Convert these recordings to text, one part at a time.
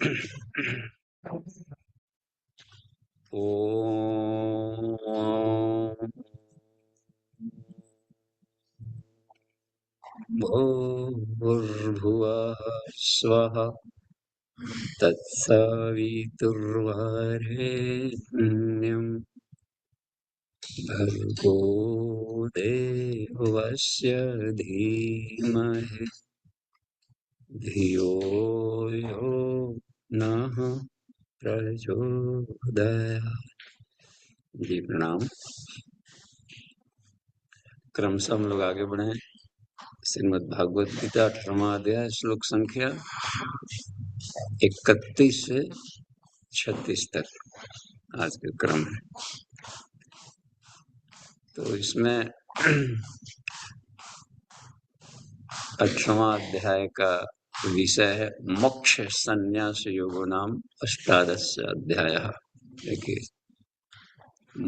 ॐ भूर्भुवः स्वः तत्सवितुर्वरेण्यं भर्गो देवस्य धीमहि धियो यो नः प्रचोदयात्। जी प्रणाम। क्रमशः हम लोग आगे बढ़े। श्रीमद् भागवत गीता 18वां अध्याय श्लोक संख्या 31 से 36 तक आज के क्रम है। तो इसमें 18वां अध्याय का विषय है मोक्ष संन्यास योगो नाम अष्टादश अध्याय। देखिए,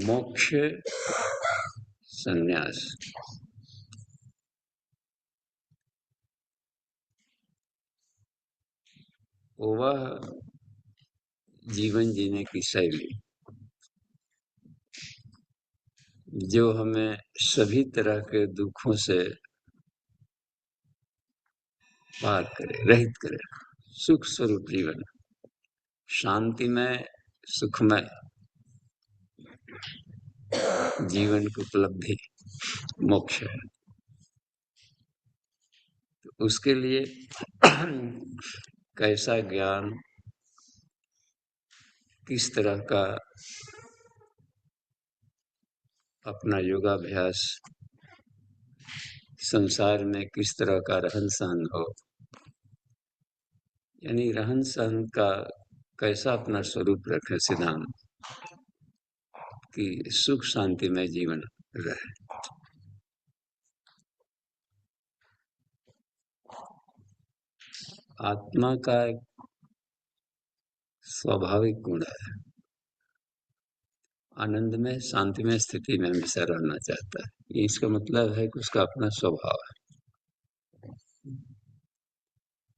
मोक्ष संन्यास वह जीवन जीने की शैली जो हमें सभी तरह के दुखों से पार करे, रहित करे, सुख स्वरूप जीवन, शांतिमय सुखमय जीवन की उपलब्धि मोक्ष है। तो उसके लिए कैसा ज्ञान, किस तरह का अपना योगाभ्यास, संसार में किस तरह का रहन सहन हो, यानी रहन सहन का कैसा अपना स्वरूप रखे, सिद्धांत कि सुख शांति में जीवन रहे। आत्मा का एक स्वाभाविक गुण है, आनंद में शांति में स्थिति में हमेशा रहना चाहता है। इसका मतलब है कि उसका अपना स्वभाव है,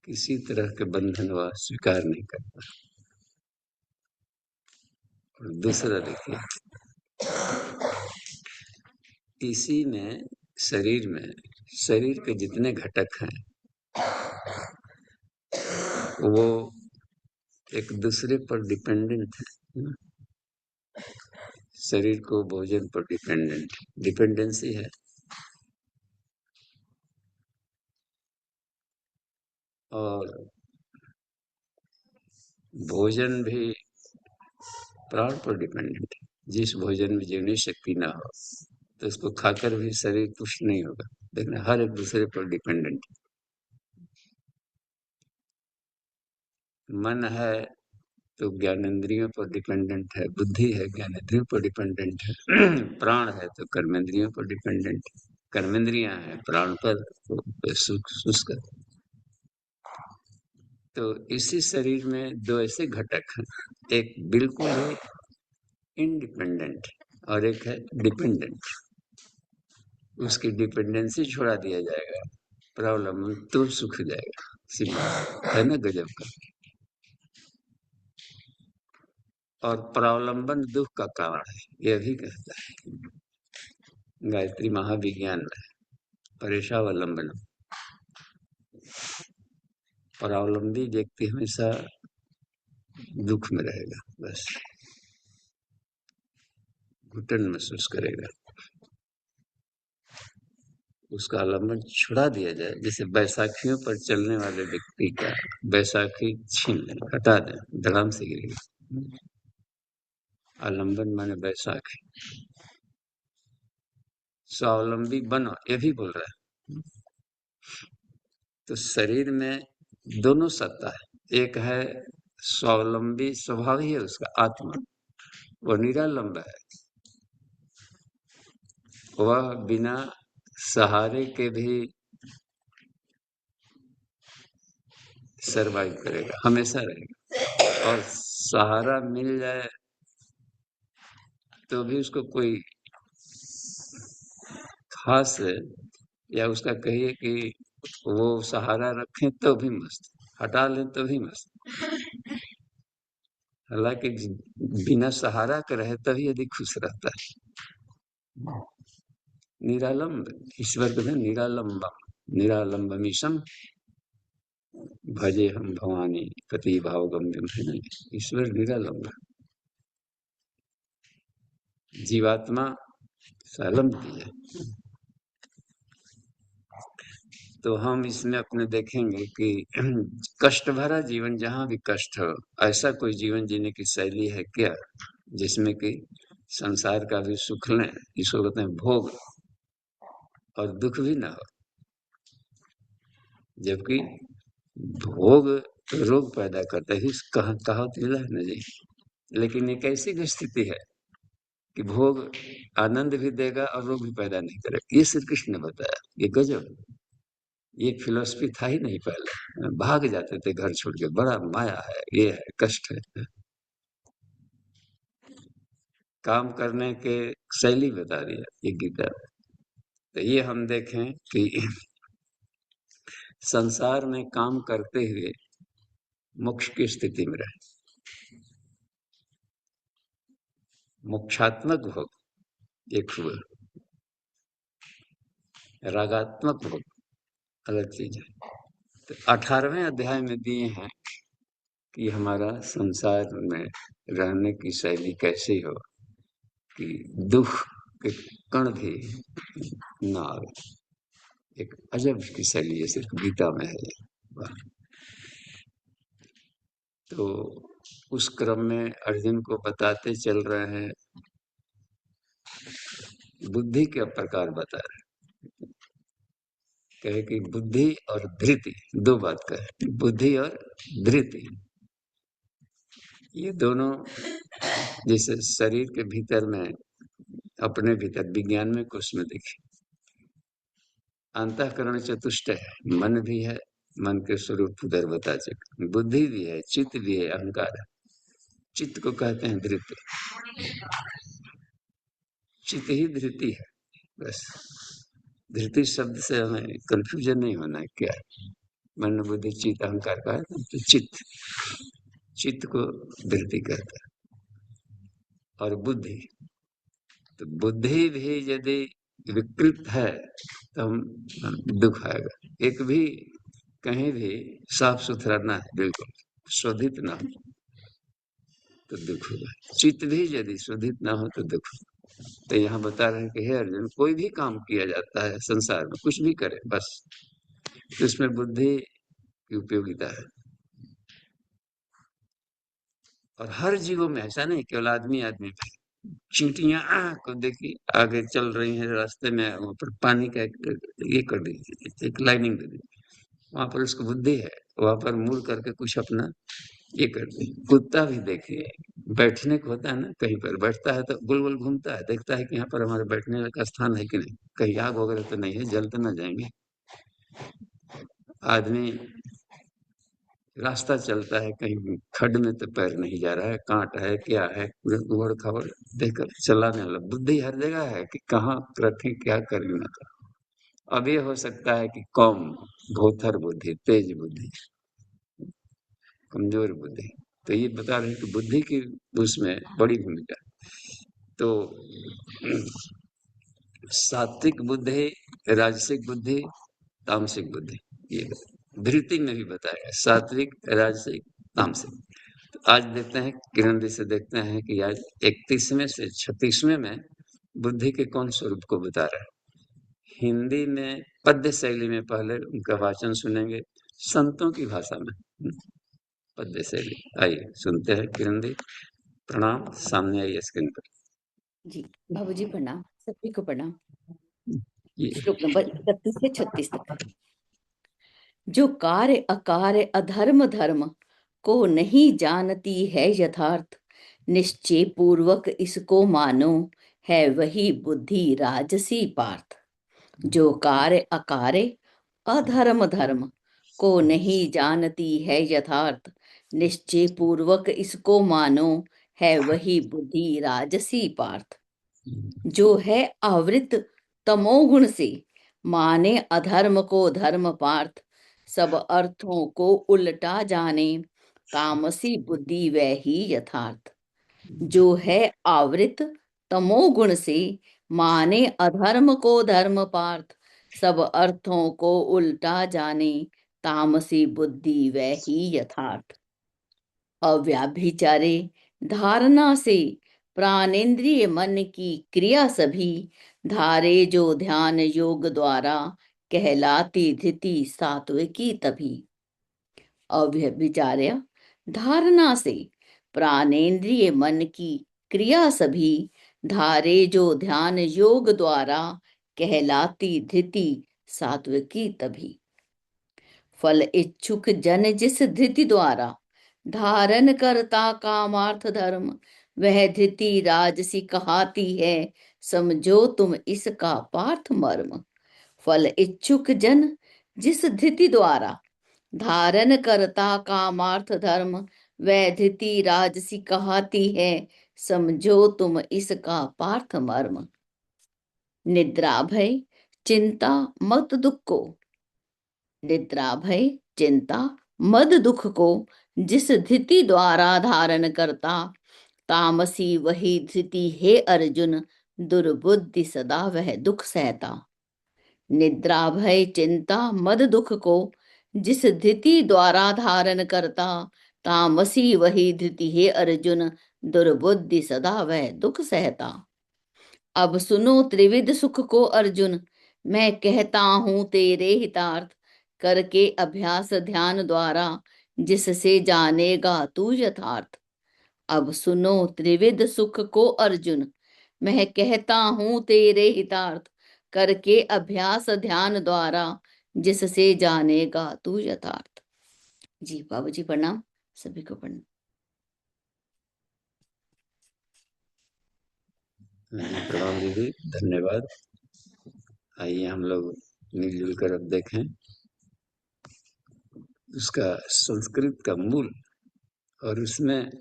किसी तरह के बंधन वह स्वीकार नहीं करता। और दूसरा देखिए, इसी में शरीर के जितने घटक हैं वो एक दूसरे पर डिपेंडेंट है। शरीर को भोजन पर डिपेंडेंसी है, और भोजन भी प्राण पर डिपेंडेंट है। जिस भोजन में जीवनी शक्ति ना हो तो उसको खाकर भी शरीर पुष्ट नहीं होगा। देखना, हर एक दूसरे पर डिपेंडेंट है। मन है तो ज्ञानेंद्रियों पर डिपेंडेंट है, बुद्धि है ज्ञानेंद्रियों पर डिपेंडेंट है, प्राण है तो कर्मेंद्रियों पर डिपेंडेंट है, कर्मेंद्रियां हैं प्राण पर तो शुष्क। तो इसी शरीर में दो ऐसे घटक हैं, एक बिल्कुल ही इंडिपेंडेंट और एक है डिपेंडेंट। उसकी डिपेंडेंसी छोड़ा दिया जाएगा, प्रॉब्लम तो सुख जाएगा। सिंपल है ना, गजब का। और प्रावलंबन दुख का कारण है, यह भी कहता है गायत्री महाविज्ञान में, परेशावलंबन। परावलंबी व्यक्ति हमेशा दुख में रहेगा, बस घुटन महसूस करेगा। उसका आलम्बन छुड़ा दिया जाए, जैसे बैसाखियों पर चलने वाले व्यक्ति का बैसाखी छीन लें, हटा दें, धड़ाम से गिरेगा। आलम्बन माने बैसाखी। स्वावलंबी बनो, ये भी बोल रहा है। तो शरीर में दोनों सत्ता है, एक है स्वावलंबी स्वभाव ही है उसका, आत्मा वो निरालंब है, वह बिना सहारे के भी सरवाइव करेगा, हमेशा रहेगा। और सहारा मिल जाए तो भी उसको कोई खास है, या उसका कहिए कि वो सहारा रखें तो भी मस्त, हटा लें तो भी मस्त। हालांकि बिना सहारा के रहे तभी यदि खुश रहता है। निरालंब ईश्वर को निरालंबम, निरालंबमीशम भजे हम भवानी पति भाव गम्यम है ना। ईश्वर निरालंब, जीवात्मा सालंब की है। तो हम इसमें अपने देखेंगे कि कष्ट भरा जीवन, जहां भी कष्ट हो, ऐसा कोई जीवन जीने की शैली है क्या जिसमें कि संसार का भी सुख लें, इसको कहते हैं भोग, और दुख भी ना हो। जबकि भोग रोग पैदा करता है, कहा है ना जी। लेकिन एक ऐसी भी स्थिति है कि भोग आनंद भी देगा और रोग भी पैदा नहीं करेगा। ये श्री कृष्ण ने बताया। ये गजब, ये फिलॉसफी था ही नहीं पहले। भाग जाते थे घर छोड़ के, बड़ा माया है, ये है, कष्ट है। काम करने के शैली बता दिया ये गीता। तो ये हम देखें कि संसार में काम करते हुए मोक्ष की स्थिति में रहे। मोक्षात्मक भोग एक हुआ, रागात्मक भोग अलग चीज है। तो 18वें अध्याय में दिए हैं कि हमारा संसार में रहने की शैली कैसी हो कि दुख के कण भी ना आवे। एक अजब की शैली है, सिर्फ गीता में है। तो उस क्रम में अर्जुन को बताते चल रहे हैं, बुद्धि के प्रकार बता रहे, कहे कि बुद्धि और धृति, दो बात कहे, बुद्धि और धृति, ये दोनों जैसे शरीर के भीतर में, अपने भीतर विज्ञान में कुछ में देखिए, अंतःकरण चतुष्ट है, मन भी है, मन के स्वरूप उधर बता चुके, बुद्धि भी है, चित्त भी है, अहंकार है। चित्त को कहते हैं धृति, चित्त ही धृति है। बस धृति शब्द से हमें कंफ्यूजन नहीं होना है, क्या है, मन बुद्धि चित्त अहंकार का है, तो चित्त, चित्त को धृति कहते हैं। और बुद्धि, तो बुद्धि भी यदि विकृत है तो हम दुख आएगा। एक भी कहीं भी साफ सुथरा ना है, बिल्कुल शोधित ना हो तो दुख होगा। चित्त भी यदि शोधित ना हो तो दुख। तो यहाँ बता रहे हैं कि हे अर्जुन, कोई भी काम किया जाता है संसार में, कुछ भी करे बस, तो इसमें बुद्धि की उपयोगिता है। और हर जीवों में, ऐसा नहीं केवल आदमी आदमी में। चींटियां को देखी आगे चल रही हैं रास्ते में, वहां पर पानी का ये कर दी, एक लाइनिंग दे दी, वहां पर उसको बुद्धि है, वहां पर मुड़ करके कुछ अपना ये कर दी। कुत्ता भी देखिए, बैठने को होता है ना, कहीं पर बैठता है तो गोल गोल घूमता है, देखता है कि यहाँ पर हमारे बैठने का स्थान है कि नहीं, कहीं आग वगैरह तो नहीं है, जल तो ना जाएंगे। आदमी रास्ता चलता है, कहीं खड्ड में तो पैर नहीं जा रहा है, कांट है, क्या है, उबड़ खाबड़ देखकर चलाने वाला बुद्धि हर जगह है कि कहाँ रखें, क्या करें ना करें। अब ये हो सकता है कि कम भोथर बुद्धि, तेज बुद्धि, कमजोर बुद्धि, तो ये बता रहे हैं कि बुद्धि की उसमें बड़ी भूमिका। तो सात्विक बुद्धि, राजसिक बुद्धि, तामसिक बुद्धि, ये धृति में भी बताया, सात्विक, राजसिक, तामसिक। तो आज देखते हैं, किरण जी से देखते हैं कि आज 31वें से 36वें में बुद्धि के कौन स्वरूप को बता रहा है। हिंदी में पद्य शैली में पहले उनका वाचन सुनेंगे, संतों की भाषा में पद्य शैली। आइए सुनते हैं किरण जी। प्रणाम, सामने आइए स्क्रीन पर। जी बाबूजी प्रणाम, सभी को प्रणाम। ये श्लोक नंबर 31 से 36 तक। जो कार्य अकार्य अधर्म धर्म को नहीं जानती है यथार्थ, निश्चय पूर्वक इसको मानो, है वही बुद्धि राजसी पार्थ। जो कार्य अकार्य अधर्म धर्म को नहीं जानती है यथार्थ, निश्चय पूर्वक इसको मानो, है वही बुद्धि राजसी पार्थ। जो है आवृत तमोगुण से, माने अधर्म को धर्म पार्थ, सब अर्थों को उल्टा जाने, तामसी बुद्धि वह ही यथार्थ। जो है आवृत तमोगुण से, माने अधर्म को धर्म पार्थ। सब अर्थों को उल्टा जाने, तामसी बुद्धि वह ही यथार्थ। अव्याभिचारे धारणा से, प्राणेंद्रिय मन की क्रिया सभी, धारे जो ध्यान योग द्वारा, कहलाती धृति सात्विकी तभी। अव्यभिचार्य धारणा से, प्राणेंद्रिय मन की क्रिया सभी, धारे जो ध्यान योग द्वारा, कहलाती धृति सात्विकी तभी। फल इच्छुक जन जिस धृति द्वारा, धारण करता कामार्थ धर्म, वह धृति राजसी कहाती है, समझो तुम इसका पार्थ मर्म। फल इच्छुक जन जिस धृति द्वारा, धारण करता कामार्थ धर्म, वह धृति राजसी कहाती है, समझो तुम इसका पार्थ मर्म। निद्रा भय चिंता मत दुख को, निद्रा भय चिंता मद दुख को, जिस धृति द्वारा धारण करता, तामसी वही धृति है अर्जुन, दुर्बुद्धि सदा वह दुख सहता। निद्रा भय चिंता मद दुख को, जिस धृति द्वारा धारण करता, तामसी वही धृति है अर्जुन, दुर्बुद्धि सदा वह दुख सहता। अब सुनो त्रिविध सुख को अर्जुन, मैं कहता हूं तेरे हितार्थ। करके अभ्यास ध्यान द्वारा, जिससे जानेगा तू यथार्थ। अब सुनो त्रिविध सुख को अर्जुन, मैं कहता हूं तेरे हितार्थ। करके अभ्यास ध्यान द्वारा, जिससे जानेगा तू यथार्थ। जी बाबूजी प्रणाम, सभी को प्रणाम। प्रणाम दीदी, धन्यवाद। आइए हम लोग मिलजुल कर अब देखें उसका संस्कृत का मूल, और उसमें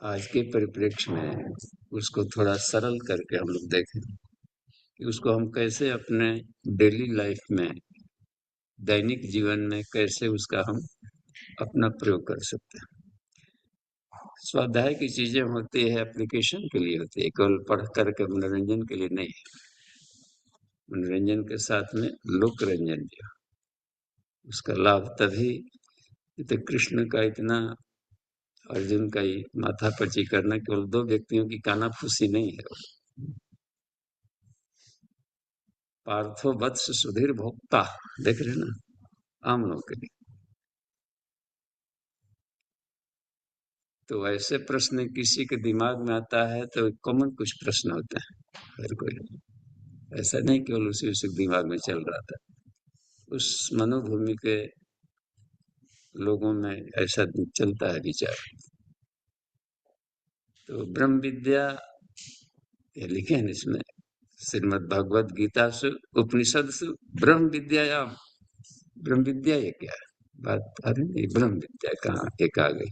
आज के परिप्रेक्ष्य में उसको थोड़ा सरल करके हम लोग देखें कि उसको हम कैसे अपने डेली लाइफ में, दैनिक जीवन में कैसे उसका हम अपना प्रयोग कर सकते हैं। स्वाध्याय की चीजें होती है, एप्लीकेशन के लिए होती है, केवल पढ़ करके मनोरंजन के लिए नहीं। मनोरंजन के साथ में लोक रंजन भी हो। उसका लाभ तभी, तो कृष्ण का इतना, अर्जुन का ही माथापच्ची करना केवल दो व्यक्तियों की कानाफूसी नहीं है। पार्थो वत्स सुधीर भोक्ता, देख रहे ना, आम लोगों के लिए। तो ऐसे प्रश्न किसी के दिमाग में आता है तो कॉमन कुछ प्रश्न होता है हर कोई, ऐसा नहीं केवल उसी दिमाग में चल रहा था। उस मनोभूमि के लोगों में ऐसा चलता है विचार। तो ब्रह्म विद्या, ये लिखे हैं इसमें, श्रीमद् भगवद गीता से उपनिषद से ब्रह्म विद्या, ब्रह्म विद्या ये क्या है बात आ रही है। ब्रह्म विद्या कहाँ एक आ गई,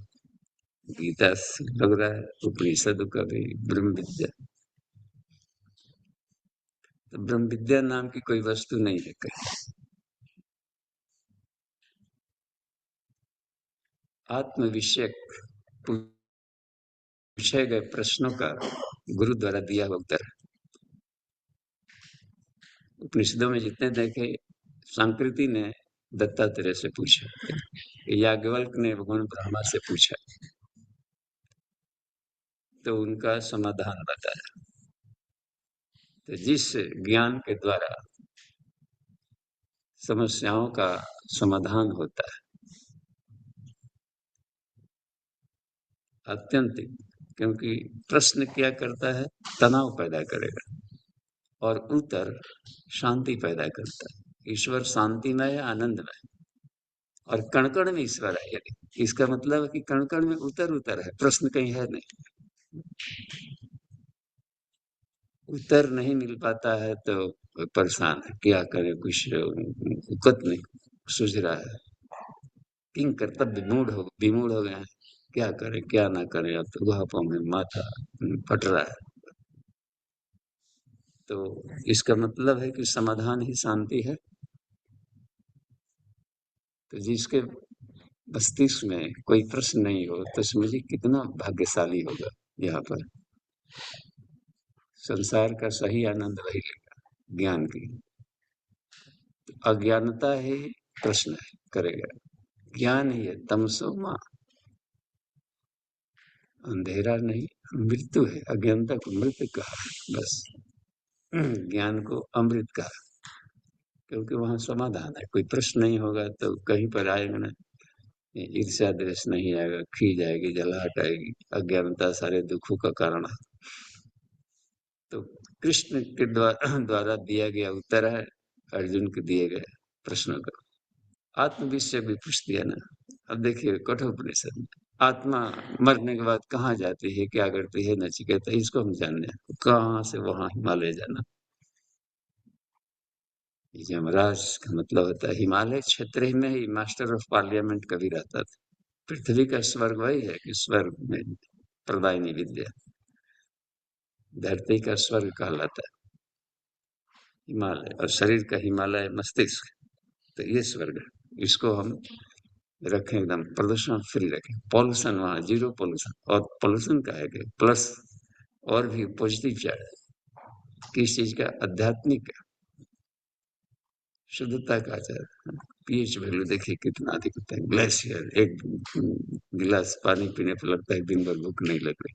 गीता से लग रहा है उपनिषद का भी ब्रह्म विद्या। तो ब्रह्म विद्या नाम की कोई वस्तु नहीं है कहीं। आत्म विषयक पूछे गए प्रश्नों का गुरु द्वारा दिया हुआ उत्तर। उपनिषदों में जितने देखे, संकृति ने दत्तात्रेय से पूछा, याज्ञवल्क्य ने भगवान ब्रह्मा से पूछा, तो उनका समाधान बताया। तो जिस ज्ञान के द्वारा समस्याओं का समाधान होता है, आत्यंतिक, क्योंकि प्रश्न क्या करता है, तनाव पैदा करेगा, और उत्तर शांति पैदा करता है। ईश्वर शांतिमय है, आनंदमय, और कण कण में ईश्वर है। यदि इसका मतलब है कि कण कण में उत्तर है, प्रश्न कहीं है नहीं। उत्तर नहीं मिल पाता है तो परेशान है, क्या करे, कुछ उकत नहीं सूझ रहा है। किंग कर्तव्य विमूढ़ हो गए हैं, क्या करें क्या ना करें, अब तो गुहापों में माथा फट रहा है। तो इसका मतलब है कि समाधान ही शांति है। तो जिसके मस्तिष्क में कोई प्रश्न नहीं हो तो समझिए कितना भाग्यशाली होगा। यहाँ पर संसार का सही आनंद वही लेगा, ज्ञान की। अज्ञानता ही प्रश्न है करेगा, ज्ञान ही है तमसो माँ, अंधेरा नहीं, मृत्यु है। अज्ञानता को मृत्यु कहा, बस। ज्ञान को अमृत कहा, क्योंकि वहां समाधान है। कोई प्रश्न नहीं होगा तो कहीं पर आएगा ना, ईर्ष्या द्वेष नहीं आएगा, खींच आएगी, जलाहट आएगी। अज्ञानता सारे दुखों का कारण है। तो कृष्ण के द्वारा दिया गया उत्तर है अर्जुन के दिए गए प्रश्नों का। आत्मविषय भी पूछ दिया ना। अब देखिए कठोपनिषद में आत्मा मरने के बाद कहाँ जाती है, क्या करती है नचिकेता, इसको हम जानने हैं। कहाँ से वहां हिमालय जाना। यमराज का मतलब होता है हिमालय क्षेत्र ही में ही मास्टर ऑफ पार्लियामेंट कभी रहता था। पृथ्वी का स्वर्ग वही है कि स्वर्ग में प्रदायनी विद्या, धरती का स्वर्ग कहलाता है हिमालय, और शरीर का हिमालय मस्तिष्क। तो ये स्वर्ग है, इसको हम रखें एकदम प्रदूषण फ्री रखें। पॉल्यूशन वहां जीरो पॉल्यूशन। और पॉल्यूशन का है कि प्लस और भी पॉजिटिव चार्ज। किस चीज का, आध्यात्मिक का, शुद्धता का आचार। पीएच वैल्यू देखिए कितना अधिक होता है। ग्लेशियर, एक गिलास पानी पीने पर लगता है दिन भर भूख नहीं लग रही।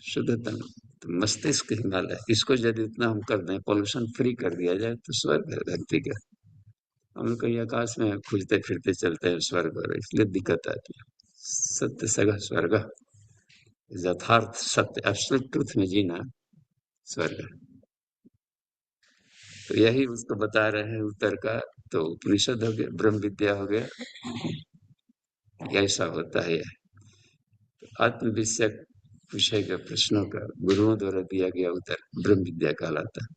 शुद्धता। तो मस्तिष्क हिमालय, इसको यदि इतना हम कर दें, पॉल्यूशन फ्री कर दिया जाए तो स्वर्ग है धरती का। हम लोग कहीं आकाश में खोजते फिरते चलते हैं स्वर्ग, और इसलिए दिक्कत आती है। सत्य सगा स्वर्ग, यथार्थ सत्य एब्सोल्यूट ट्रूथ में जीना स्वर्ग है। तो यही उसको बता रहे हैं उत्तर का। तो उपनिषद हो गया, ब्रह्म विद्या हो गया, ऐसा होता है। आत्म विषय के प्रश्नों का गुरुओं द्वारा दिया गया उत्तर ब्रह्म विद्या कहलाता है।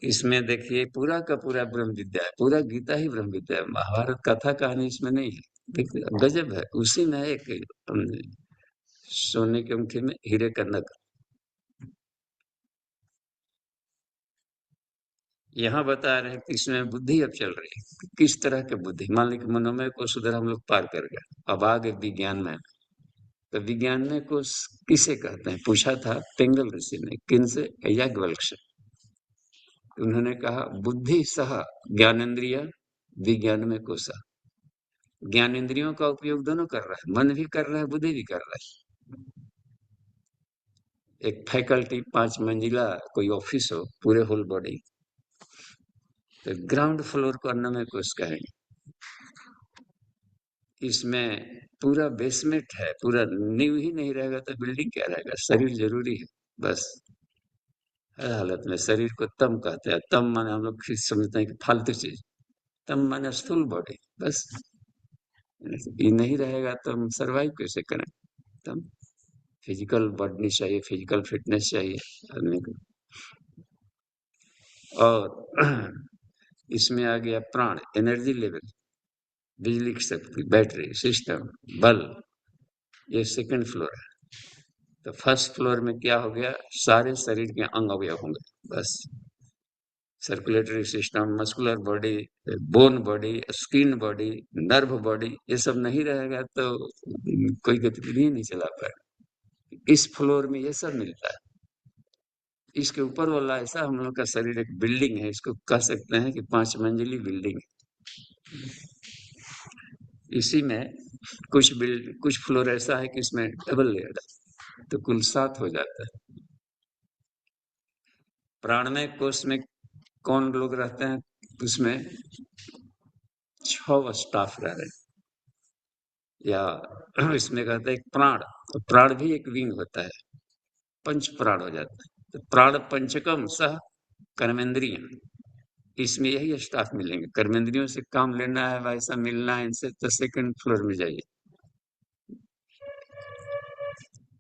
इसमें देखिए पूरा का पूरा ब्रह्म विद्या है, पूरा गीता ही ब्रह्म विद्या है। महाभारत कथा कहानी इसमें नहीं है। देखिए गजब है, उसी में एक सोने के अंगूठी में हीरे का नग। यहाँ बता रहे हैं कि इसमें बुद्धि अब चल रही है। किस तरह की बुद्धि, मान लीजिए मनोमय को सुधर हम लोग पार कर गए, अब आगे विज्ञान में। तो विज्ञान में को किसे कहते हैं पूछा था पिंगल ऋषि ने, किनसे, याज्ञवल्क्य से। उन्होंने कहा बुद्धि सह ज्ञानेन्द्रिय विज्ञान में कोसा। ज्ञानेन्द्रियों का उपयोग दोनों कर रहा है, मन भी कर रहा है, बुद्धि भी कर रहा है। एक फैकल्टी 5 मंजिला कोई ऑफिस हो, पूरे होल बॉडी, तो ग्राउंड फ्लोर को अन्नमय कोश कहेंगे। इसमें पूरा बेसमेंट है, पूरा नींव ही नहीं रहेगा तो बिल्डिंग क्या रहेगा। शरीर जरूरी है, बस हर हालत में। शरीर को तम कहते हैं। तम माने हम लोग फिर समझते हैं कि फालतू चीज, तम माने स्थूल बॉडी, बस। ये नहीं रहेगा तो हम सरवाइव कैसे करें। तम फिजिकल बॉडी चाहिए, फिजिकल फिटनेस चाहिए आदमी को। और इसमें आ गया प्राण, एनर्जी लेवल, बिजली की शक्ति, बैटरी सिस्टम, बल्ब। ये सेकंड फ्लोर है। तो फर्स्ट फ्लोर में क्या हो गया, सारे शरीर के अंग अवयव होंगे, बस। Circulatory system, muscular body, bone body, skin body, nerve body, ये सब नहीं रहेगा तो कोई गतिविधि नहीं चला पाएगा। इस फ्लोर में ये सब मिलता है। इसके ऊपर वाला ऐसा हम लोग का शरीर एक बिल्डिंग है, इसको कह सकते हैं कि 5 मंजिली बिल्डिंग है। इसी में कुछ फ्लोर ऐसा है कि इसमें डबल लेयर है, तो कुल 7 हो जाता है। प्राणमय कोष में कौन लोग रहते हैं, उसमें 6 स्टाफ रह रहे हैं। या इसमें कहते हैं प्राण, तो प्राण भी एक विंग होता है, पंच प्राण हो जाता है। तो प्राण पंचकम सह कर्मेंद्रिय, इसमें यही स्टाफ मिलेंगे। कर्मेंद्रियों से काम लेना है, वैसा मिलना है इनसे, तो सेकंड फ्लोर में जाइए।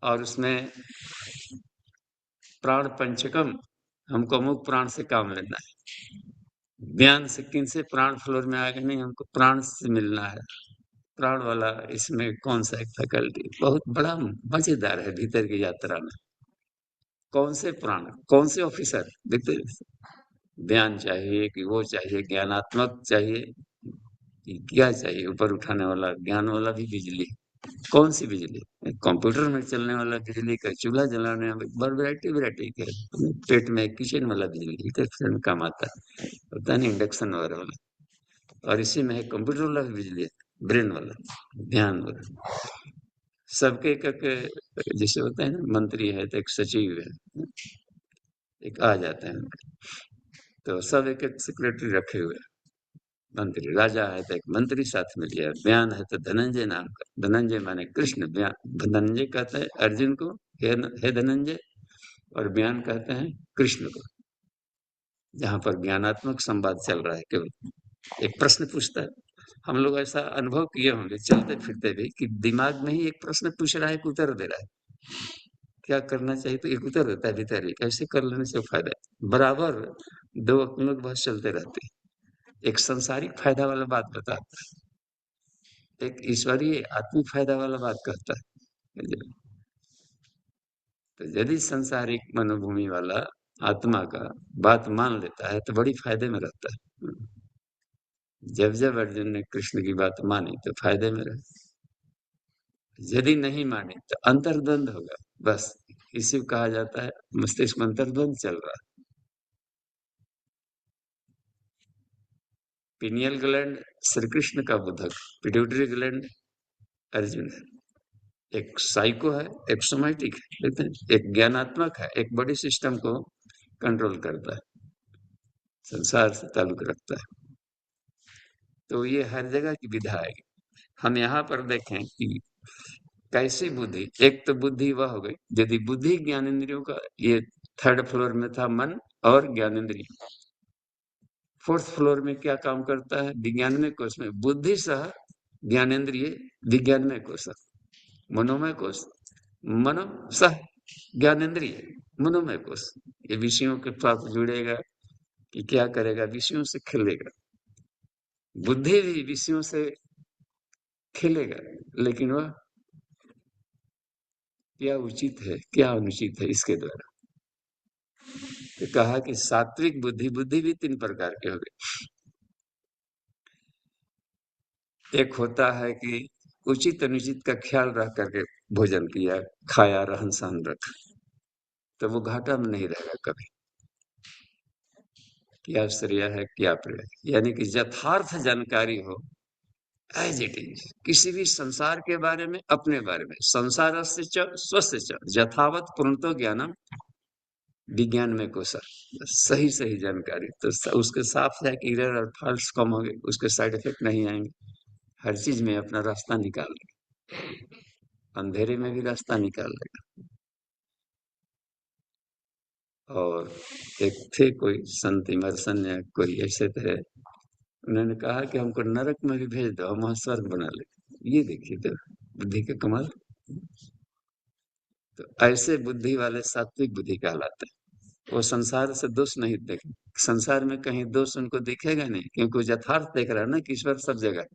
और उसमें प्राण पंचकम, हमको अमुक प्राण से काम लेना है। ज्ञान से किन से, प्राण फ्लोर में आगे नहीं, हमको प्राण से मिलना है। प्राण वाला इसमें कौन सा एक फैकल्टी बहुत बड़ा मजेदार है भीतर की यात्रा में। कौन से प्राण, कौन से ऑफिसर देखते, बयान चाहिए कि वो चाहिए, ज्ञानात्मक चाहिए कि क्या चाहिए? ऊपर उठाने वाला ज्ञान वाला भी बिजली। कौन सी बिजली? कंप्यूटर में चलने वाला बिजली का, चूल्हा जलाने वाला, वैरायटी के। पेट में किचन वाला बिजली इंडक्शन काम आता है, होता नहीं इंडक्शन वाला। और इसी में है कंप्यूटर वाला भी बिजली है, ब्रेन वाला, ध्यान वाला। सबके एक जैसे होता है ना, मंत्री है तो एक सचिव है, एक आ जाते हैं, तो सब एक एक सेक्रेटरी रखे हुए हैं। मंत्री राजा है तो एक मंत्री साथ में लिया। बयान है तो धनंजय नाम का, धनंजय माने कृष्ण। बयान धनंजय कहते हैं अर्जुन को, हे धनंजय। और बयान कहते हैं कृष्ण को, जहां पर ज्ञानात्मक संवाद चल रहा है। केवल एक प्रश्न पूछता है। हम लोग ऐसा अनुभव किए होंगे चलते फिरते भी कि दिमाग में ही एक प्रश्न पूछ रहा है, एक उत्तर दे रहा है। क्या करना चाहिए तो एक उत्तर देता है भीतर ही, ऐसे कर लेने से फायदा है। बराबर दो हम लोग बहस चलते रहते हैं। एक संसारिक फायदा वाला बात बताता है, एक ईश्वरीय आत्मिक फायदा वाला बात कहता है। तो यदि संसारिक मनोभूमि वाला आत्मा का बात मान लेता है तो बड़ी फायदे में रहता है। जब जब अर्जुन ने कृष्ण की बात मानी तो फायदे में रहे, यदि नहीं मानी तो अंतर्द्वंद होगा। बस इसी को कहा जाता है मस्तिष्क में अंतर्द्वंद चल रहा है। पिनियल ग्लैंड श्री कृष्ण का बुधक, पिट्यूटरी ग्लैंड अर्जुन है। एक साइको है, एक सोमैटिक है, देखते हैं, एक ज्ञानात्मक है, एक बॉडी सिस्टम को कंट्रोल करता है, संसार से ताल्लुक रखता है। तो ये हर जगह की विधा है। हम यहाँ पर देखें कि कैसी बुद्धि, एक तो बुद्धि वह हो गई, यदि बुद्धि ज्ञानेंद्रियों का, ये थर्ड फ्लोर में था मन और ज्ञानेंद्रिय। फोर्थ फ्लोर में क्या काम करता है? विज्ञानमय कोश में बुद्धि सह ज्ञानेंद्रिय विज्ञानमय कोश, मनोमय कोश, मनो सह ज्ञानेंद्रिय मनोमय कोश। ये विषयों के साथ जुड़ेगा कि क्या करेगा? विषयों से खेलेगा। बुद्धि भी विषयों से खेलेगा, लेकिन वह क्या उचित है क्या अनुचित है इसके द्वारा। तो कहा कि सात्विक बुद्धि, बुद्धि भी तीन प्रकार के हो गए। एक होता है कि उचित अनुचित का ख्याल रख करके भोजन किया, खाया, रहन सहन रखा, तो वो घाटा में नहीं रहेगा कभी। क्या श्रेय है क्या प्रिय, यानी कि यथार्थ जानकारी हो, एज इट इज, किसी भी संसार के बारे में, अपने बारे में। संसार से च स्वस्य च यथावत पूर्णतो ज्ञानम विज्ञान में कोसा, सही सही जानकारी। तो उसके साफ है कि इरर और फॉल्स कम होंगे, उसके साइड इफेक्ट नहीं आएंगे। हर चीज में अपना रास्ता निकाल लेगा, अंधेरे में भी रास्ता निकाल लेगा। और एक थे कोई संत इमर्सन या कोई ऐसे थे, उन्होंने कहा कि हमको नरक में भी भेज दो, हम वहां स्वर्ग बना ले। ये देखिए तो बुद्धि का कमाल। तो ऐसे बुद्धि वाले सात्विक बुद्धि कहलाते हैं। वो संसार से दोष नहीं देखे, संसार में कहीं दोष उनको दिखेगा नहीं, क्योंकि वो यथार्थ देख रहा है ना कि ईश्वर सब जगह।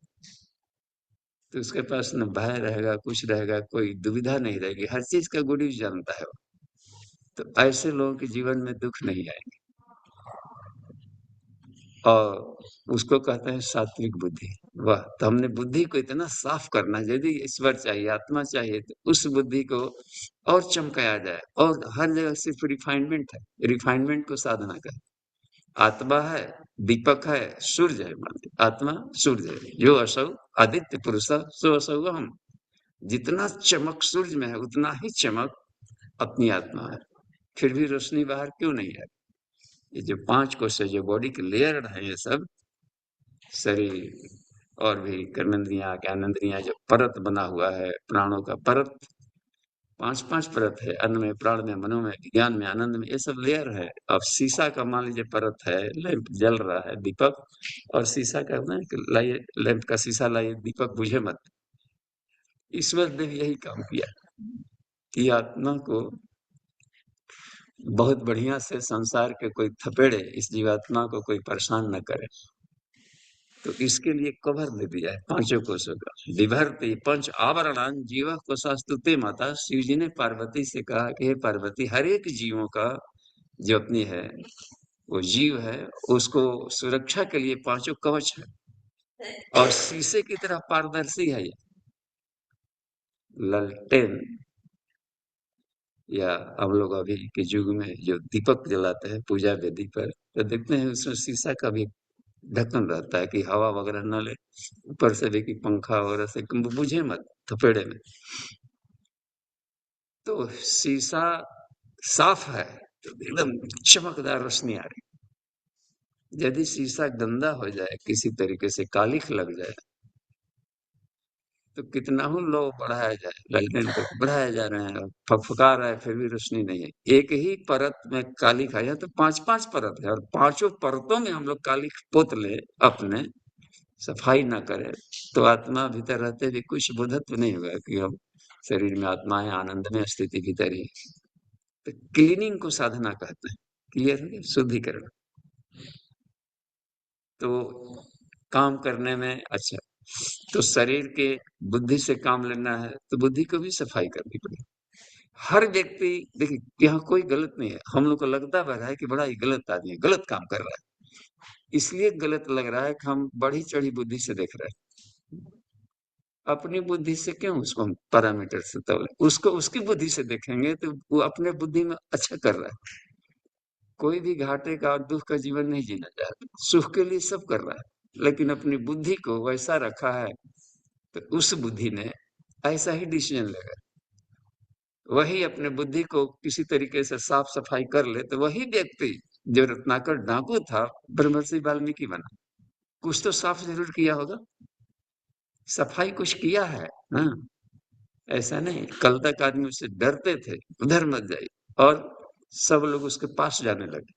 तो उसके पास न भय रहेगा, कुछ रहेगा, कोई दुविधा नहीं रहेगी, हर चीज का गुण जानता है वो। तो ऐसे लोगों के जीवन में दुख नहीं आएंगे। और उसको कहते हैं सात्विक बुद्धि। वाह! तो हमने बुद्धि को इतना साफ करना, यदि ईश्वर चाहिए, आत्मा चाहिए, तो उस बुद्धि को और चमकाया जाए। और हर जगह सिर्फ रिफाइनमेंट है, रिफाइनमेंट को साधना का। आत्मा है, दीपक है, सूर्य है, मान लीजिए आत्मा सूर्य है, जो असौ आदित्य पुरुष सो असौ हम। जितना चमक सूर्य में है उतना ही चमक अपनी आत्मा है। फिर भी रोशनी बाहर क्यों नहीं है? ये जो पांच कोश है, जो बॉडी के लेयर है, ये सब शरीर और भी कर्मेंद्रियां, ज्ञानेंद्रियां, जो परत बना हुआ है, प्राणों का परत, पांच पांच परत है, अन्न में, प्राण में, मनो में, विज्ञान में, आनंद में, ये सब लेयर है। अब शीशा का मान लीजिए परत है, लैंप जल रहा है, दीपक, और शीशा का ना कि लाइए लैंप का शीशा लाइए, दीपक बुझे मत। ईश्वर ने यही काम किया कि आत्मा को बहुत बढ़िया से संसार के कोई थपेड़े इस जीवात्मा को कोई परेशान न करे। तो इसके लिए कवर दे दिया है पांचों कोशों का। विभर्ति पंच आवरणान जीव कोशास्तुते माता। शिव जी ने पार्वती से कहा कि हे पार्वती, हर एक जीवों का जो अपनी है वो जीव है, उसको सुरक्षा के लिए पांचों कवच है और शीशे की तरह पारदर्शी है ये। ललटेन या हम लोग अभी के युग में जो दीपक जलाते हैं पूजा वेदी पर, तो देखते हैं उसमें शीशा का भी ढक्कन रहता है कि हवा वगैरह न ले, ऊपर से भी कि पंखा वगैरह से बुझे मत थपेड़े में। तो शीशा साफ है तो एकदम चमकदार रोशनी आ रही। यदि शीशा गंदा हो जाए, किसी तरीके से कालिख लग जाए, तो कितना ही लो बढ़ाया जाए, लालटेन को बढ़ाया जा रहे हैं, फकफका रहा है, फिर भी रोशनी नहीं है। एक ही परत में कालिख आ जाए तो पांच पांच परत है, और पांचों परतों में हम लोग कालिख पोत ले, अपने सफाई ना करें, तो आत्मा भीतर रहते भी कुछ बोधत्व नहीं होगा कि हम शरीर में आत्मा है, आनंद में स्थिति भीतर ही। तो क्लीनिंग को साधना कहते हैं। क्लियर है? शुद्धिकरण। तो काम करने में अच्छा, तो शरीर के बुद्धि से काम लेना है तो बुद्धि को भी सफाई करनी पड़ेगी। हर व्यक्ति, देखिए यहाँ कोई गलत नहीं है, हम लोग को लगता है कि बड़ा ही गलत आदमी है, गलत काम कर रहा है, इसलिए गलत लग रहा है कि हम बढ़ी चढ़ी बुद्धि से देख रहे हैं। अपनी बुद्धि से क्यों उसको हम पैरामीटर से तोले, उसको उसकी बुद्धि से देखेंगे तो वो अपने बुद्धि में अच्छा कर रहा है। कोई भी घाटे का और दुख का जीवन नहीं जीना चाहता, सुख के लिए सब कर रहा है, लेकिन अपनी बुद्धि को वैसा रखा है तो उस बुद्धि ने ऐसा ही डिसीजन लेगा। वही अपने बुद्धि को किसी तरीके से साफ सफाई कर ले तो वही व्यक्ति जो रत्नाकर डाकू था, ब्रह्मर्षि वाल्मीकि बना। कुछ तो साफ जरूर किया होगा, सफाई कुछ किया है। हाँ, ऐसा नहीं कल तक आदमी उससे डरते थे, उधर मत जाइए, और सब लोग उसके पास जाने लगे।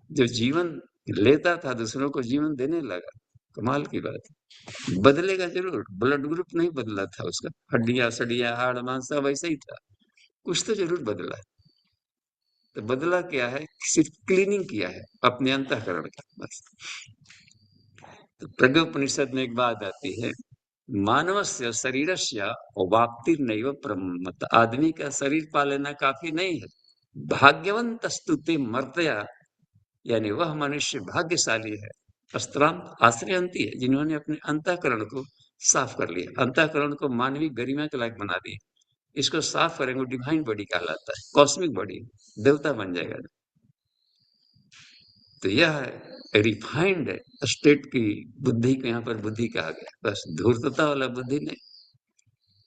जो जीवन लेता था दूसरों को जीवन देने लगा, कमाल की बात है। बदलेगा जरूर, ब्लड ग्रुप नहीं बदला था उसका, हड्डियां सड़ियां हाड़ मांस सब वैसे ही था, कुछ तो जरूर बदला है। तो बदला क्या है? सिर्फ क्लीनिंग किया है अपने अंतःकरण का, बस। तो प्रज्ञोपनिषद में एक बात आती है, मानवस्य शरीरस्य वाप्तिर्नैव ब्रह्मत्। आदमी का शरीर पा लेना काफी नहीं है, भाग्यवंतस्तु ते मर्त्या, यानी वह मनुष्य भाग्यशाली है, अस्त्राम आश्रयंती है, जिन्होंने अपने अंतःकरण को साफ कर लिया, अंतःकरण को मानवीय गरिमा के लायक बना दिया। इसको साफ करेंगे, डिवाइन बॉडी कहलाता है, कॉस्मिक बॉडी, देवता बन जाएगा। तो यह रिफाइंड स्टेट की बुद्धि को यहाँ पर बुद्धि कहा गया, बस धूर्तता वाला बुद्धि नहीं।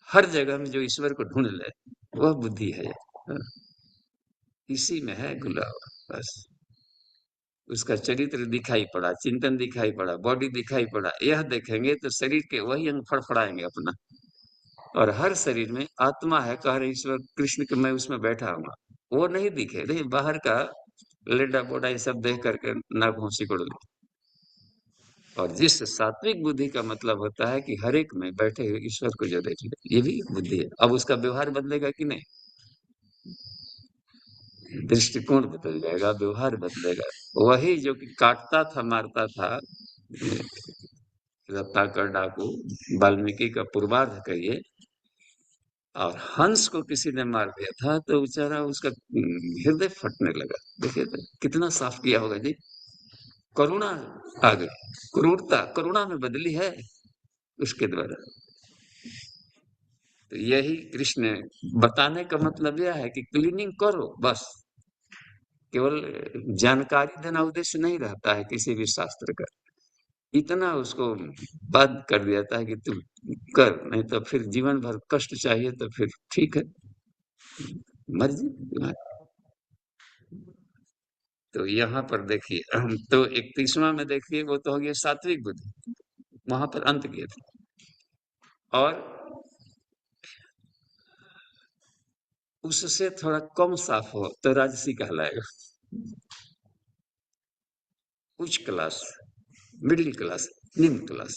हर जगह में जो ईश्वर को ढूंढ ले वह बुद्धि है। इसी में है घुला हुआ, बस। उसका चरित्र दिखाई पड़ा, चिंतन दिखाई पड़ा, बॉडी दिखाई पड़ा, यह देखेंगे तो शरीर के वही अंग फड़फड़ाएंगे अपना। और हर शरीर में आत्मा है, कह रहे ईश्वर कृष्ण के, मैं उसमें बैठा हूँ, वो नहीं दिखे, नहीं बाहर का लेडा पोडा ये सब देख करके नाक मुंह सिकुड़ ले। और जिस सात्विक बुद्धि का मतलब होता है कि हर एक में बैठे हुए ईश्वर को जो देख ले, ये भी एक बुद्धि है। अब उसका व्यवहार बदलेगा कि नहीं? दृष्टिकोण बदल जाएगा, व्यवहार बदलेगा। वही जो कि काटता था, मारता था, रत्नाकर डाकू, वाल्मीकि का पूर्वार्ध करिए, और हंस को किसी ने मार दिया था तो बेचारा उसका हृदय फटने लगा। देखिए तो कितना साफ किया होगा जी, करुणा आ गई, क्रूरता करुणा में बदली है उसके द्वारा। तो यही कृष्ण बताने का मतलब यह है कि क्लीनिंग करो, बस। केवल जानकारी देना उद्देश्य नहीं रहता है किसी भी शास्त्र का, इतना उसको बंद कर दिया था कि तुम कर, नहीं तो फिर जीवन भर कष्ट चाहिए तो फिर ठीक है, मर्जी तुम्हारी। तो यहाँ पर देखिए, तो 31वां में देखिए, वो तो हो गया सात्विक बुद्धि, वहां पर अंत किए थे। और उससे थोड़ा कम साफ हो तो राजसी कहलाएगा, उच्च क्लास, मिडिल क्लास, निम्न क्लास।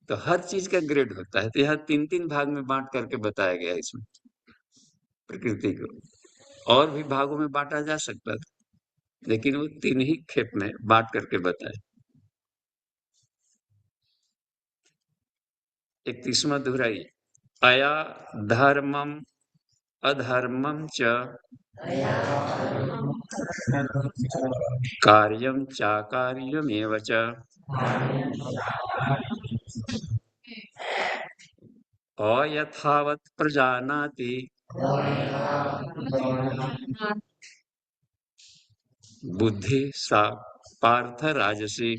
तो हर चीज का ग्रेड होता है, तो यहाँ 3-3 भाग में बांट करके बताया गया है इसमें प्रकृति को। और भी भागों में बांटा जा सकता था, लेकिन वो 3 ही खेप में बांट करके बताए। 31वां दोहराइए, अया धर्मम अधर्मम च कार्यं चाकार्यमेव च अयथावत् प्रजानाति बुद्धि सा पार्थ राजसी।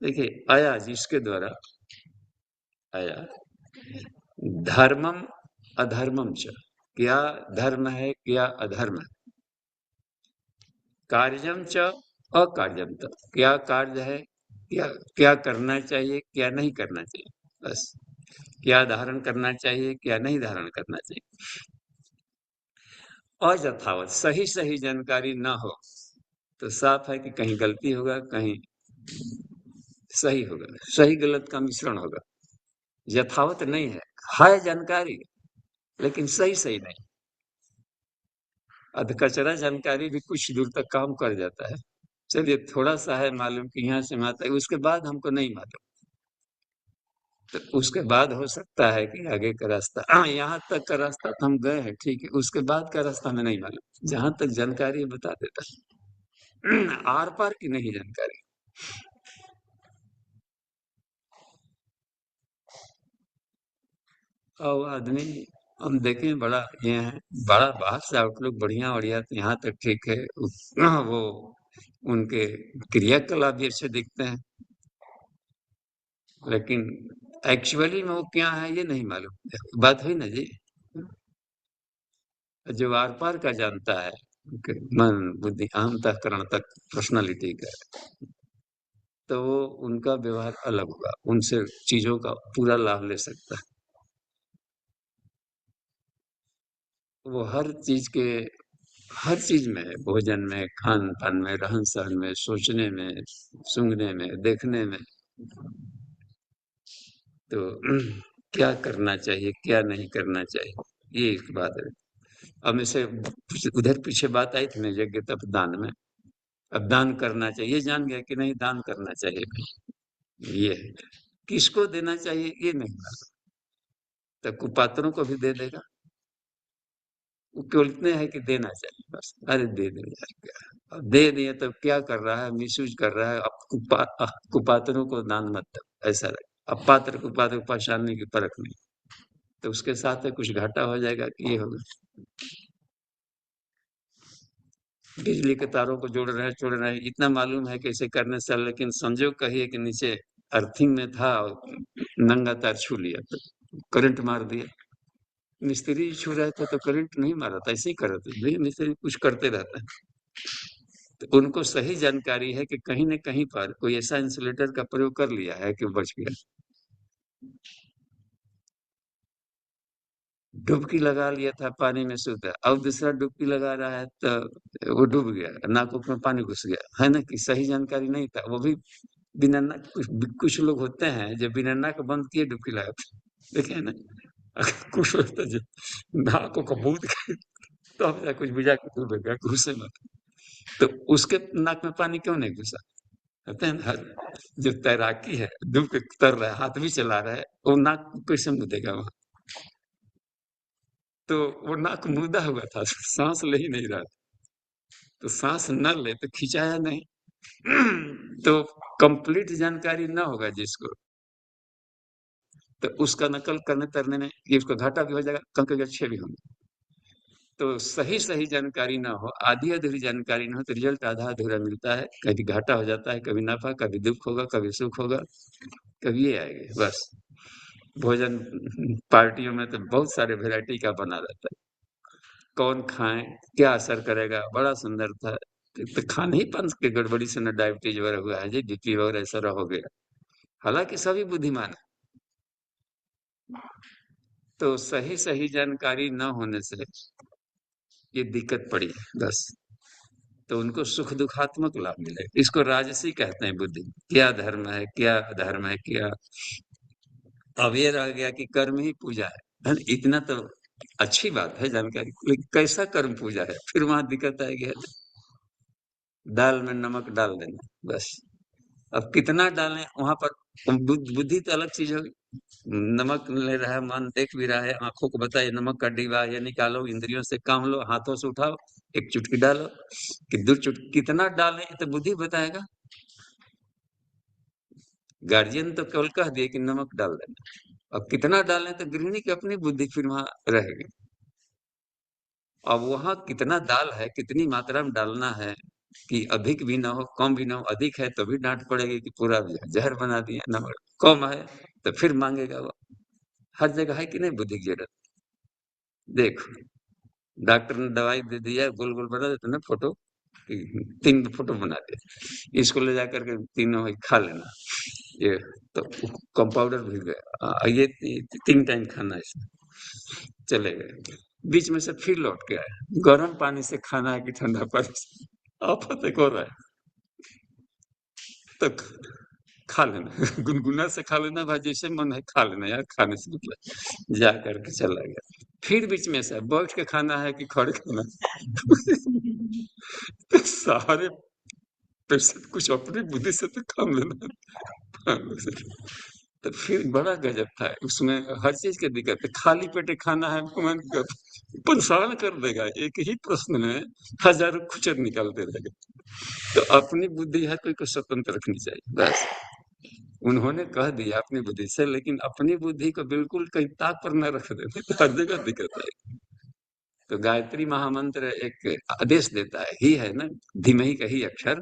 देखिए, आया जिसके द्वारा आया धर्मम अधर्मम च, क्या धर्म है क्या अधर्म है, कार्यम च अकार्यम च, क्या कार्य है क्या क्या करना चाहिए क्या नहीं करना चाहिए, बस क्या धारण करना चाहिए क्या नहीं धारण करना चाहिए। अयथावत सही सही जानकारी ना हो तो साफ है कि कहीं गलती होगा कहीं सही होगा, सही गलत का मिश्रण होगा। यथावत नहीं है जानकारी लेकिन सही सही नहीं। अधकचरा जानकारी भी कुछ दूर तक काम कर जाता है। चलिए थोड़ा सा है मालूम कि यहाँ से माता है, उसके बाद हमको नहीं मालूम, तो उसके बाद हो सकता है कि आगे का रास्ता, यहाँ तक का रास्ता तो हम गए हैं ठीक है, उसके बाद का रास्ता हमें नहीं मालूम। जहां तक जानकारी है बता देता है, आर पार की नहीं जानकारी। और आदमी हम देखें बड़ा ये है, बड़ा बाहर से आउटलुक बढ़िया बढ़िया तो यहाँ तक ठीक है, वो उनके क्रियाकलाप भी अच्छे दिखते हैं, लेकिन एक्चुअली में वो क्या है ये नहीं मालूम। बात हुई ना जी, जो आर पार का जानता है कि मन बुद्धि अंतःकरण तक पर्सनालिटी का, तो वो उनका व्यवहार अलग होगा, उनसे चीजों का पूरा लाभ ले सकता है। वो हर चीज में, भोजन में, खान पान में, रहन सहन में, सोचने में, सूंघने में, देखने में, तो क्या करना चाहिए क्या नहीं करना चाहिए ये एक बात है। अब में से उधर पीछे बात आई थी ना यज्ञ तप दान में, अब दान करना चाहिए, ये जान गया कि नहीं दान करना चाहिए, ये है। किसको देना चाहिए ये नहीं मालूम, तो कुपात्रों को भी दे देगा, वो केवल इतने है कि देना चाहिए बस, अरे दे दे यार क्या, अब दे दिए तो क्या कर रहा है, मिसयूज कर रहा है। अब कुपात्रों को दान मत दो, ऐसा रहे। अब पात्र कुपात्र को पहचानने की परख नहीं, तो उसके साथ में कुछ घाटा हो जाएगा कि ये होगा। बिजली के तारों को जोड़ रहे छोड़ रहे इतना मालूम है कैसे करने से, लेकिन संजोग कहिए कि नीचे अर्थिंग में था और नंगा तार छू लिया तो करंट मार दिया। मिस्त्री छू रहे थे तो करंट नहीं मारा था, ऐसे ही कर रहे थे भाई, मिस्त्री कुछ करते रहता है। तो उनको सही जानकारी है कि कहीं न कहीं पर कोई ऐसा इंसुलेटर का प्रयोग कर लिया है कि बच गया। डुबकी लगा लिया था पानी में सूता, अब दूसरा डुबकी लगा रहा है तो वो डूब गया, नाक में पानी घुस गया, है ना कि सही जानकारी नहीं था। वो भी बिना नाक, कुछ लोग होते हैं जो बिना नाक बंद किए डुबकी लगाते हैं, देखे है ना। कुछ लोग तो जो नाक को बूंद के तो अब कुछ बुझा के डूबेगा, घुसे मत। तो उसके नाक में पानी क्यों नहीं घुसा, कहते हैं ना, जो तैराकी है डूब के तर रहा है हाथ भी चला रहा है, वो नाक कैसे मुदेगा वहां, तो वो नाक मुदा हुआ था, सांस ले ही नहीं रहा था। तो सांस न ले तो खिंचाया नहीं। तो कंप्लीट जानकारी ना होगा जिसको, तो उसका नकल करने तरने में ये उसका घाटा भी हो जाएगा, कम के अच्छे भी होंगे। तो सही सही जानकारी ना हो, आधी अधूरी जानकारी ना हो, तो रिजल्ट आधा अधूरा मिलता है, कभी घाटा हो जाता है, कभी नफा, कभी दुख होगा, कभी सुख होगा, कभी ये आएगा बस। भोजन पार्टियों में तो बहुत सारे वैरायटी का बना रहता है, कौन खाए क्या असर करेगा, बड़ा सुंदर था। तो खाने ही पंच के गड़बड़ी से न डायबिटीज वगैरह हुआ है जी, बीपी वगैरह ऐसा हो गया, हालांकि सभी बुद्धिमान है। तो सही सही जानकारी न होने से ये दिक्कत पड़ी है बस। तो उनको सुख दुखात्मक लाभ मिले, इसको राजसी कहते हैं बुद्धि, क्या धर्म है क्या अधर्म है क्या। अब ये रह गया कि कर्म ही पूजा है ना? इतना तो अच्छी बात है जानकारी, लेकिन कैसा कर्म पूजा है फिर वहां दिक्कत आएगी। दाल में नमक डाल देना बस, अब कितना डालें वहां पर, बुद्धि तो अलग चीज होगी। नमक ले रहा है मन, देख भी रहा है, आंखों को बताए नमक का डिब्बा ये निकालो, इंद्रियों से काम लो, हाथों से उठाओ, एक चुटकी डालो कि दो चुटकी कितना डालें ये तो बुद्धि बताएगा। गार्जियन तो केवल कह दिए कि नमक डाल देना, अब कितना डालें तो गृहिणी की अपनी बुद्धि फिर वहां रहेगी। अब वहां कितना दाल है, कितनी मात्रा में डालना है कि अधिक भी ना हो कम भी ना हो, अधिक है तो भी डांट पड़ेगी कि पूरा जहर बना दिया, नमक कम है तो फिर मांगेगा वो। हर जगह है कि नहीं बुद्धि की जरूरत। देखो डॉक्टर ने दवाई दे दिया, गोल गोल बना देते ना फोटो, कि 3 फोटो बना दे, इसको ले जाकर के तीनों ही खा लेना। ये तो कंपाउंडर भी गया, ये 3 टाइम खाना है इसमें, चले गए। बीच में से फिर लौट के आए, गर्म पानी से खाना है कि ठंडा पानी से, आफत एक हो रहा है। तो खा लेना गुनगुना से खा लेना भाई, जैसे मन है खा लेना यार, खाने से मतलब जा करके चला गया। फिर बीच में से बैठ के खाना है कि खड़े खाना तो सारे पेशेंट कुछ अपनी बुद्धि से तो काम लेना तो फिर बड़ा गजब था उसमें, हर चीज की दिक्कत है। खाली पेटे खाना है, मन परेशान कर देगा, एक ही प्रश्न में हजारों खुचर निकालते रहेगा। तो अपनी बुद्धि हर कोई को स्वतंत्र रखनी चाहिए बस। उन्होंने कह दिया अपनी बुद्धि से, लेकिन अपनी बुद्धि को बिल्कुल कहीं ताक पर न रख देते तो हर जगह दिक्कत है। तो गायत्री महामंत्र एक आदेश देता है, ही है ना, धीमहि का ही अक्षर,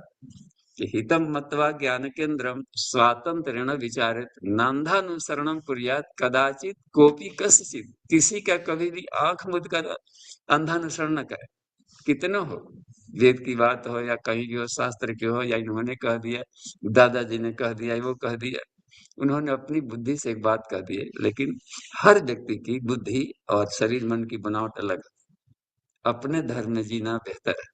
कि हितम मत्वा ज्ञान केंद्रम स्वातंत्रेण विचारित नान्धानुसरणम कुर्यात कदाचित कोपी कश्चित, किसी का कभी भी आंख मूंद कर अंधानुसरण न करे। कितने हो, वेद की बात हो या कहीं की हो, शास्त्र की हो, या इन्होंने कह दिया, दादाजी ने कह दिया, वो कह दिया, उन्होंने अपनी बुद्धि से एक बात कह दी है, लेकिन हर व्यक्ति की बुद्धि और शरीर मन की बनावट अलग है। अपने धर्म में जीना बेहतर है।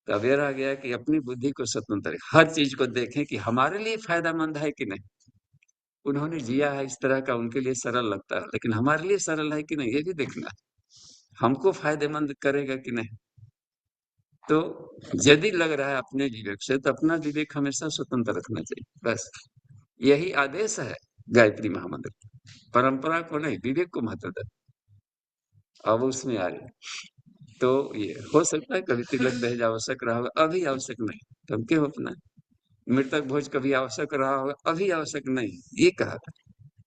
तो अवेयर आ गया कि अपनी बुद्धि को स्वतंत्र, हर चीज को देखें कि हमारे लिए फायदेमंद है कि नहीं। उन्होंने जिया है इस तरह का, उनके लिए सरल लगता है, लेकिन हमारे लिए सरल है कि नहीं ये भी देखना है, हमको फायदेमंद करेगा कि नहीं। तो यदि लग रहा है अपने विवेक से, तो अपना विवेक हमेशा स्वतंत्र रखना चाहिए बस। यही आदेश है गायत्री महामंत्र, परंपरा को नहीं, विवेक को महत्व दे। अब उसमें आ रही, तो ये हो सकता है कभी तिलक दहेज आवश्यक रहा होगा, अभी आवश्यक नहीं, तो हम क्यों अपना। मृतक भोज कभी आवश्यक रहा होगा, अभी आवश्यक नहीं, ये कहा था।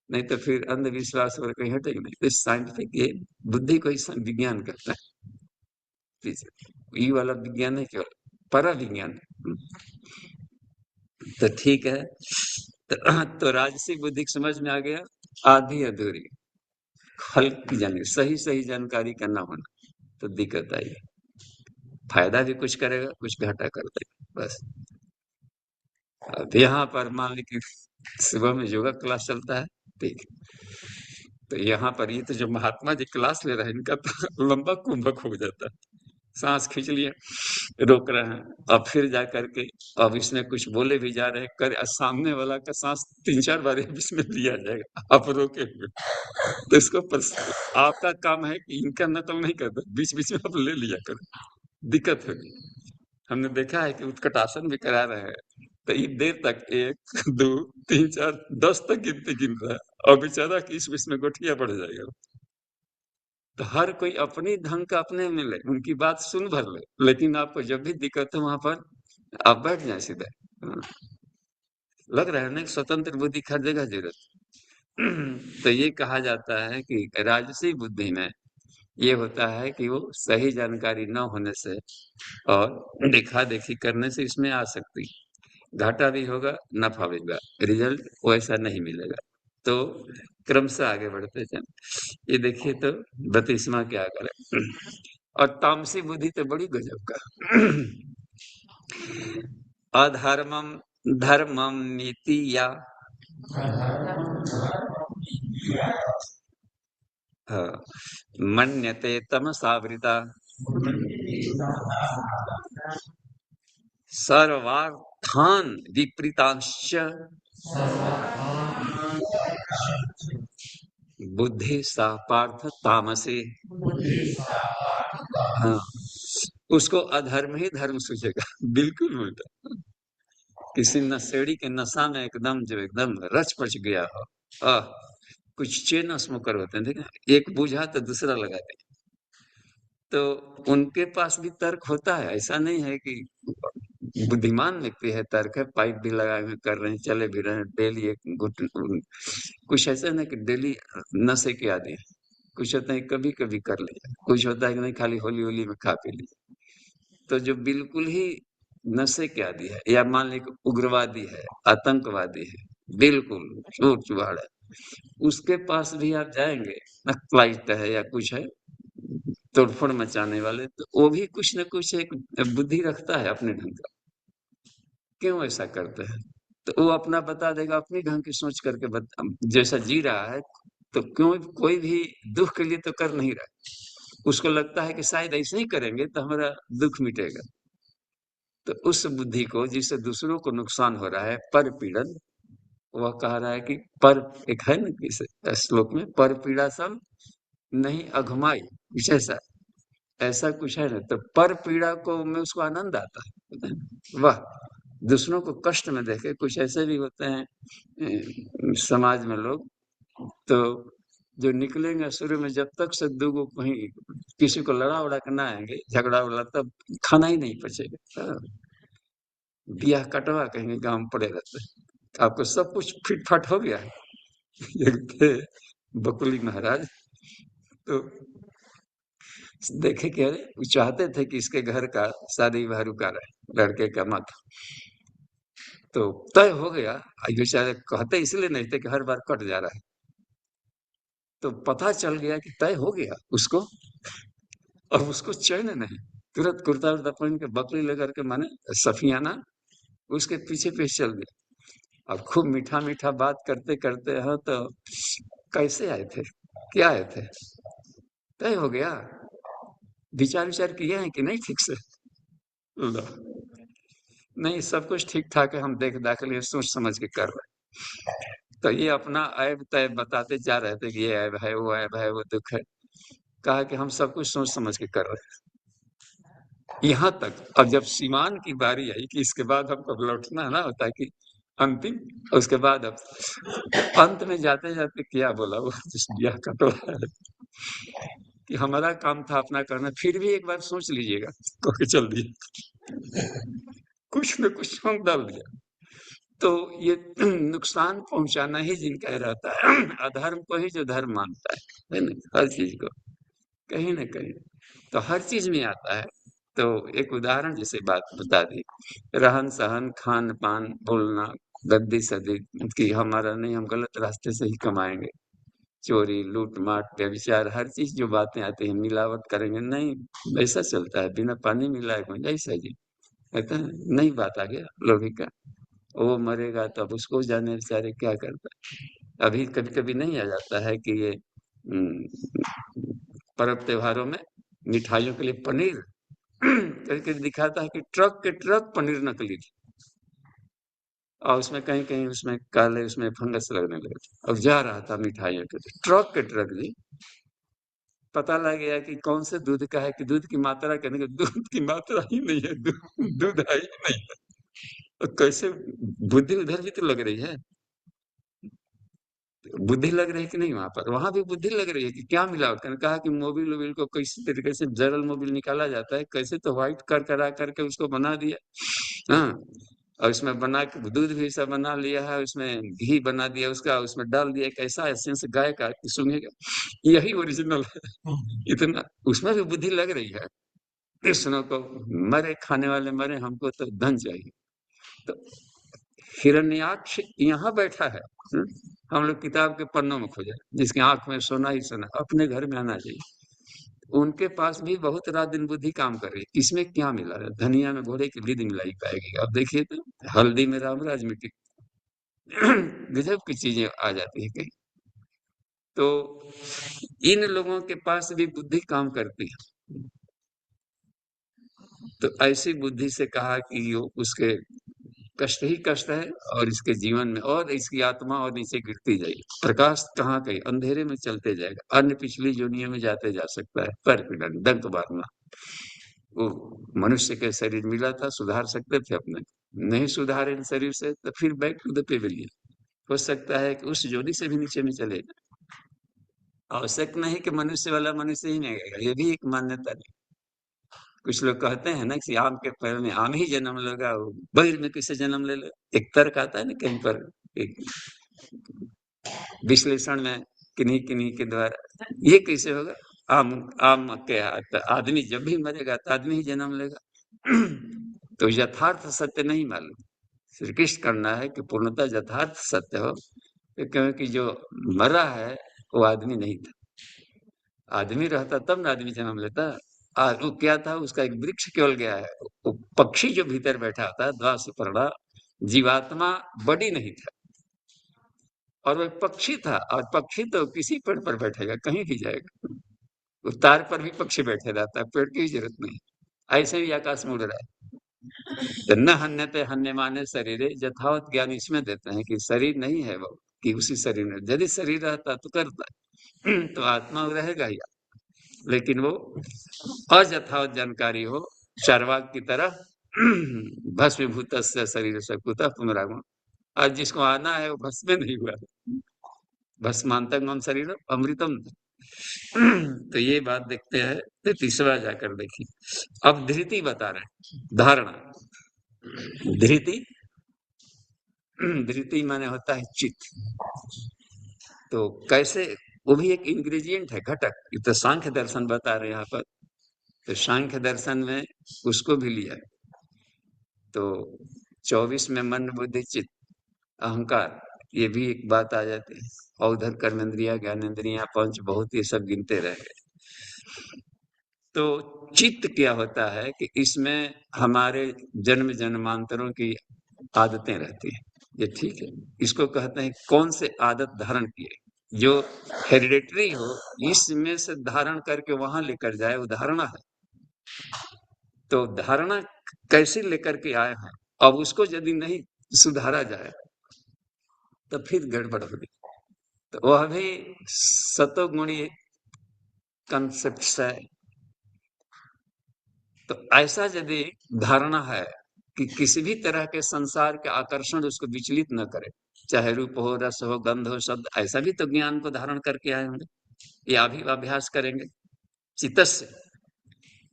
नहीं तो फिर अंधविश्वास और कहीं हटेगा नहीं। तो साइंटिफिक ये बुद्धि को ही विज्ञान कहता है, ये वाला विज्ञान है केवल परा विज्ञान। तो ठीक है, तो राजसी बुद्धि समझ में आ गया, आधी अधूरी हल्की जाने, सही सही जानकारी का ना होना, तो दिक्कत आई। फायदा भी कुछ करेगा, कुछ घाटा कर देगा बस। अब यहाँ पर मान ली कि सुबह में योगा क्लास चलता है, ठीक, तो यहाँ पर ये तो जो महात्मा जी क्लास ले रहे हैं, इनका तो लंबा कुंभक हो जाता है। सांस खींच लिए, रोक रहे हैं, अब फिर जा करके, अब इसमें कुछ बोले भी जा रहे हैं, कर सामने वाला का सांस 3-4 बार इसमें लिया जाएगा, आप रोके हुए। तो इसको आपका काम है कि इनका नकल नहीं करना, बीच बीच में आप ले लिया करो, दिक्कत होगी। हमने देखा है कि उत्कटासन भी करा रहे हैं, तो ये देर तक 1 2 3 4 10 तक गिनती गिन रहा है, और बेचारा कि इस बीच में गोठिया बढ़ जाएगा। तो हर कोई अपनी ढंग का अपने में ले, उनकी बात सुन भर ले, लेकिन आपको जब भी दिक्कत हो वहां पर आप बैठ जाए सीधे। हाँ, लग रहा है ना स्वतंत्र बुद्धि हर जगह जरूरत। तो ये कहा जाता है कि राजसी बुद्धि में ये होता है कि वो सही जानकारी न होने से और देखा देखी करने से इसमें आ सकती, घाटा भी होगा, नफा भी होगा, रिजल्ट वैसा नहीं मिलेगा। तो क्रमशः आगे बढ़ते चले, ये देखिए तो 32वां क्या करे। और तामसी बुद्धि तो बड़ी गजब का, अधर्मम धर्मम नीति या, हाँ, मन्यते तमसावृता सर्वार्थान विपरीतांश्च बुद्धि सा पार्थ तामसी। हाँ, उसको अधर्म ही धर्म सूझेगा, बिल्कुल उल्टा। किसी नशेड़ी के नशा में एकदम जो एकदम रच पच गया हो, कुछ चेन स्मोकर होते हैं, देखा? एक बुझा तो दूसरा लगा दे। तो उनके पास भी तर्क होता है, ऐसा नहीं है कि बुद्धिमान व्यक्ति है, तर्क है, पाइप भी लगाए हुए कर रहे हैं, चले भी रहे हैं, डेली एक घुट कुछ ऐसा नहीं कि डेली नशे के आदि हैं। कुछ होता है कभी-कभी कर लिया, कुछ होता है कि नहीं खाली होली-होली में खा पी लिया। तो जो बिल्कुल ही नशे के आदि है या मान लीजिए कि उग्रवादी है, आतंकवादी है, बिल्कुल चूर-चुहाड़ है, उसके पास भी आप जाएँगे, नक्सलाइट है या कुछ है, तोड़फोड़ मचाने वाले, तो वो भी कुछ न कुछ एक बुद्धि रखता है अपने ढंग का। क्यों ऐसा करते हैं? तो वो अपना बता देगा, अपनी ढंग की सोच करके जैसा जी रहा है, तो क्यों कोई भी दुःख के लिए तो कर नहीं रहा है। उसको लगता है कि शायद ऐसे ही करेंगे तो हमारा दुःख मिटेगा। तो उस बुद्धि को जिससे दूसरों को नुकसान हो रहा है, परपीड़न, वह कह रहा है कि पर एक है ना इस श्लोक में, परपीड़ा सम नहीं अघमाई, कुछ ऐसा ऐसा कुछ है ना, तो पर पीड़ा को में उसको आनंद आता है, पता है? वाह! दूसरों को कष्ट में देखे, कुछ ऐसे भी होते हैं समाज में लोग, तो जो निकलेंगे शुरू में जब तक से दूगो कहीं किसी को लड़ा उड़ा के ना आएंगे, झगड़ा उड़ा, तब खाना ही नहीं पचेगा। हाँ, बियाह कटवा कहेंगे गांव में पड़े रहते हैं। आपको सब कुछ फिट फाट हो गया है। एक थे बकुली महाराज, तो देखे कि अरे वो चाहते थे कि इसके घर का शादी विवाह रुका रहे, लड़के का मत, तो तय हो गया। बेचारे कहते इसलिए नहीं थे कि हर बार कट जा रहा है, तो पता चल गया कि तय हो गया उसको, और उसको चैन नहीं, तुरंत कुर्ता उर्ता पहन के बकरी लेकर के माने सफियाना उसके पीछे पीछे चल गया। अब खूब मीठा मीठा बात करते करते हैं, तो कैसे आए थे, क्या आए थे, तय हो गया, विचार विचार किए हैं कि नहीं ठीक से, लो, नहीं सब कुछ ठीक ठाक है, हम देख दाख लिए, सोच समझ के कर रहे हैं। तो ये अपना ऐब तैब बताते जा रहे थे कि ये ऐब है, वो ऐब है, वो दुख है। कहा कि हम सब कुछ सोच समझ के कर रहे हैं। यहाँ तक अब जब सीमान की बारी आई कि इसके बाद हमको अब लौटना है ना, होता है कि अंतिम, उसके बाद अब अंत में जाते जाते क्या बोला वो जिस ब्याह कटवा कि हमारा काम था अपना करना, फिर भी एक बार सोच लीजिएगा, कह के चल दिए। कुछ न कुछ हम डाल दिया। तो ये नुकसान पहुंचाना ही जिनका रहता है, अधर्म को ही जो धर्म मानता है ना, हर चीज को कहीं ना कहीं, तो हर चीज में आता है। तो एक उदाहरण जैसे बात बता दी, रहन सहन, खान पान, बोलना, गद्दी सदी कि हमारा नहीं, हम गलत रास्ते से ही कमाएंगे, चोरी लूट माट व्यभिचार, हर चीज जो बातें आती हैं, मिलावट करेंगे नहीं, ऐसा चलता है, बिना पानी मिलाए कौन ऐसा जी, कहता है नहीं, बात आ गया लोभी का, वो मरेगा तब उसको जाने बेचारे क्या करता है। अभी कभी कभी नहीं आ जाता है कि ये पर्व त्योहारों में मिठाइयों के लिए पनीर करके दिखाता है कि ट्रक के ट्रक पनीर नकली थी, और उसमें कहीं कहीं उसमें काले उसमें फंगस लगने लगे थे। अब जा रहा था मिठाइयों के ट्रक के ट्रक जी, पता लग गया कि कौन से दूध का है, कि दूध की मात्रा कहने के दूध की मात्रा ही नहीं है, दूध है ही नहीं है। तो कैसे बुद्धि उधर भी तो लग रही है, बुद्धि लग रही है कि नहीं, वहां भी बुद्धि लग रही है कि क्या मिलावट करने, कहा कि मोबिल वोबिल को किसी तरीके से जरल मोबिल निकाला जाता है, कैसे तो व्हाइट कर करा करके उसको बना दिया। हाँ, और इसमें बना के दूध भी ऐसा बना लिया है, उसमें घी बना दिया उसका, उसमें डाल दिया एक ऐसा एसेंस गाय का कि सुनेगा यही ओरिजिनल है। इतना उसमें भी बुद्धि लग रही है। कृष्ण को मरे खाने वाले मरे, हमको तो धन चाहिए। तो हिरण्याक्ष यहाँ बैठा है, हम लोग किताब के पन्नों में खोजे, जिसकी आंख में सोना ही सोना, अपने घर में आना चाहिए। उनके पास भी बहुत रात दिन बुद्धि काम कर रही है, इसमें क्या मिला है, धनिया में घोड़े की लीद मिलाई पाएगी, अब देखिए तो हल्दी में रामराज मिट्टी गजब की चीजें आ जाती है कहीं। तो इन लोगों के पास भी बुद्धि काम करती है, तो ऐसी बुद्धि से कहा कि यो उसके कष्ट ही कष्ट है, और इसके जीवन में और इसकी आत्मा और नीचे गिरती जाएगी, प्रकाश कहाँ कहीं अंधेरे में चलते जाएगा, अन्य पिछली योनियों में जाते जा सकता है, पर पीड़न डंक मारना। वो मनुष्य के शरीर मिला था, सुधार सकते थे अपने, नहीं सुधारे इन शरीर से, तो फिर बैक टू द पेविलियन, हो सकता है कि उस जोनी से भी नीचे में चले जाए। आवश्यक नहीं कि मनुष्य वाला मनुष्य ही नहीं रहेगा, ये भी एक मान्यता नहीं। कुछ लोग कहते हैं ना कि आम के पेड़ में आम ही जन्म लेगा, बहिर में किसे जन्म ले ले। एक तर्क आता है ना कहीं पर, एक विश्लेषण में किन्हीं किन्हीं के द्वारा, ये कैसे होगा? आम आम के आदमी जब भी मरेगा तो आदमी ही जन्म लेगा। तो यथार्थ सत्य नहीं मालूम। श्री कृष्ण करना है कि पूर्णतः यथार्थ सत्य हो, क्योंकि जो मरा है वो आदमी नहीं था। आदमी रहता तब ना आदमी जन्म लेता। वो क्या था, उसका एक वृक्ष केवल गया है। वो पक्षी जो भीतर बैठा था द्वासुपर्णा, जीवात्मा बड़ी नहीं था, और वो पक्षी था। और पक्षी तो किसी पेड़ पर बैठेगा, कहीं भी जाएगा। उस तार पर भी पक्षी बैठे रहता है, पेड़ की जरूरत नहीं। ऐसे ही आकाश में उड़ रहा है। तो न हन्यते हन्यमाने शरीरे, यथावत ज्ञान इसमें देते हैं कि शरीर नहीं है वो, कि उसी शरीर में यदि शरीर रहता तो करता। तो आत्मा रहेगा ही, लेकिन वो अयथावत जानकारी हो, चार्वाक की तरह। भस्मीभूत शरीर से कुतः पुनरागमन। और जिसको आना है वो भस्म नहीं हुआ, भस्मांतंगम शरीर अमृतम। तो ये बात देखते हैं। तो तीसरा जाकर देखिए, अब धृति बता रहे हैं, धारणा। धृति, धृति माने होता है चित्त। तो कैसे, वो भी एक इंग्रेडिएंट है, घटक। ये तो सांख्य दर्शन बता रहे हैं यहाँ पर। तो सांख्य दर्शन में उसको भी लिया। तो 24 में मन बुद्धि चित्त अहंकार, ये भी एक बात आ जाती है। और उधर कर्मेंद्रिया ज्ञानेंद्रिया पंच बहुत, ये सब गिनते रहे। तो चित्त क्या होता है कि इसमें हमारे जन्म जन्मांतरों की आदतें रहती हैं। ये ठीक है, इसको कहते हैं कौन से आदत धारण किए, जो हेरिडेटरी हो, इसमें से धारण करके वहां लेकर जाए, वो धारणा है। तो धारणा कैसे लेकर के आए हैं, अब उसको यदि नहीं सुधारा जाए तो फिर गड़बड़ होगी। तो वह भी सतोगुणी कंसेप्ट है। तो ऐसा यदि धारणा है कि किसी भी तरह के संसार के आकर्षण उसको विचलित न करे, चाहे रूप हो, रस हो, गंध हो, शब्द, ऐसा भी तो ज्ञान को धारण करके आए होंगे, या भी अभ्यास करेंगे चित्तस्य।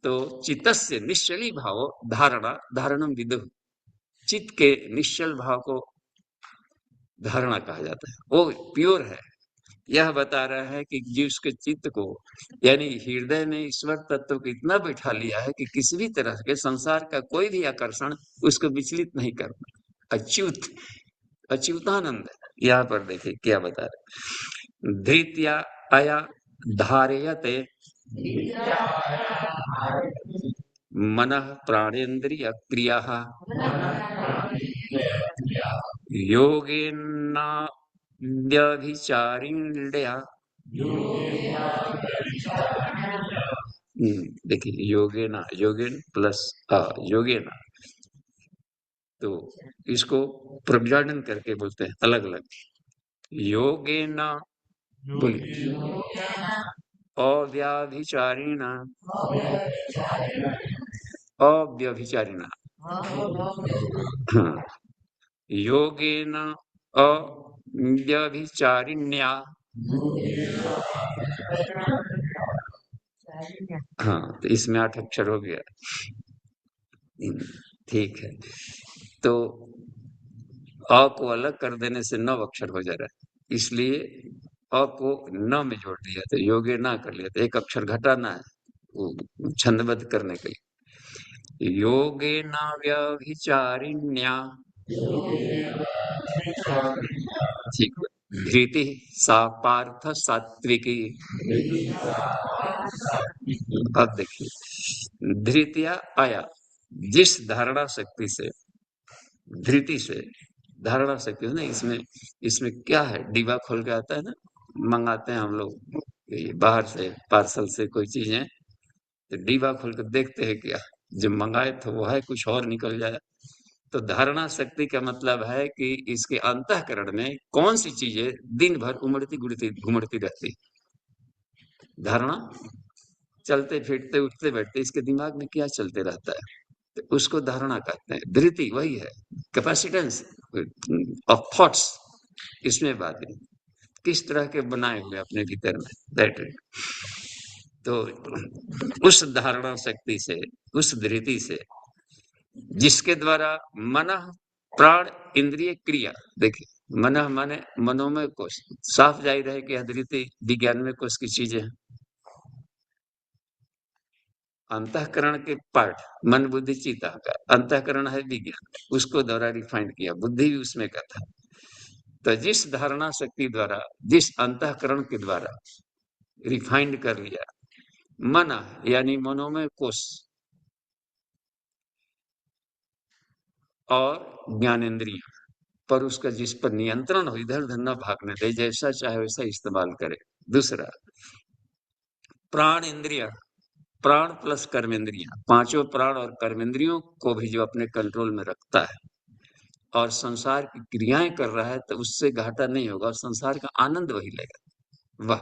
तो चित्तस्य निश्चली भाव धारणा, धारणम विदुः। चित्त के निश्चल भाव को धारणा कहा जाता है, वो प्योर है। यह बता रहा है कि जिसके चित्त को, यानी हृदय में ईश्वर तत्व को इतना बैठा लिया है कि किसी भी तरह के संसार का कोई भी आकर्षण उसको विचलित नहीं करना। अच्युत, अच्युतानंद। यहाँ पर देखिए क्या बता रहे, धृत्या अया धारयते मनः प्राणेन्द्रिय क्रिया योगेन व्यभिचारिण्या। देखिए योगेना, योगेन प्लस योगेना, तो इसको प्रव्याजन करके बोलते हैं अलग अलग। योगेना, बोलिए, अव्याभिचारिणा, अव्यभिचारिणा। हाँ, योगेन अव्यभिचारिण्या। हाँ, तो इसमें 8 अक्षर हो गया। ठीक है, तो अ को अलग कर देने से 9 अक्षर हो जा रहा है, इसलिए अ को न में जोड़ दिया, तो योगे ना कर लिया, तो एक अक्षर घटाना है वो छंदबद्ध करने के लिए। योगे न व्यभिचारिण्या, ठीक है। धृति सा पार्थ सात्विकी। अब देखिए, धृतिया आया, जिस धारणा शक्ति से, धृति से धारणा शक्ति है ना, इसमें इसमें क्या है, डिब्बा खोल के आता है ना, मंगाते हैं हम लोग ये बाहर से पार्सल से कोई चीजें, तो डिब्बा खोल कर देखते हैं क्या, जब मंगाए तो वो है कुछ और निकल जाए। तो धारणा शक्ति का मतलब है कि इसके अंतःकरण में कौन सी चीजें दिन भर उमड़ती गुड़ती घुमड़ती रहती। धारणा, चलते फिरते उठते बैठते इसके दिमाग में क्या चलते रहता है, तो उसको धारणा कहते हैं। धृति वही है, कैपेसिटेंस ऑफ थॉट्स, इसमें बात है। किस तरह के बनाए हुए अपने भीतर में, दैट इज। तो उस धारणा शक्ति से, उस धृति से, जिसके द्वारा मन, प्राण, इंद्रिय, क्रिया, देखिए मन माने मनोमय कोश, साफ जाहिर है कि यह धृति विज्ञान में कोश की चीजें हैं। अंतःकरण के पार्ट, मन बुद्धि चित्त अहंकार, अंतःकरण है विज्ञान, उसको द्वारा रिफाइंड किया, बुद्धि भी उसमें का था। तो जिस धारणा शक्ति द्वारा, जिस अंतःकरण के द्वारा रिफाइंड कर लिया मन, यानी मनोमय कोश और ज्ञानेन्द्रिय पर, उसका जिस पर नियंत्रण हो, इधर उधर न भागने दे, जैसा चाहे वैसा इस्तेमाल करे। दूसरा, प्राण इंद्रिय, प्राण प्लस कर्मेंद्रियां, पांचों प्राण और कर्मेंद्रियों को भी जो अपने कंट्रोल में रखता है और संसार की क्रियाएं कर रहा है, तो उससे घाटा नहीं होगा और संसार का आनंद वही लेगा। वह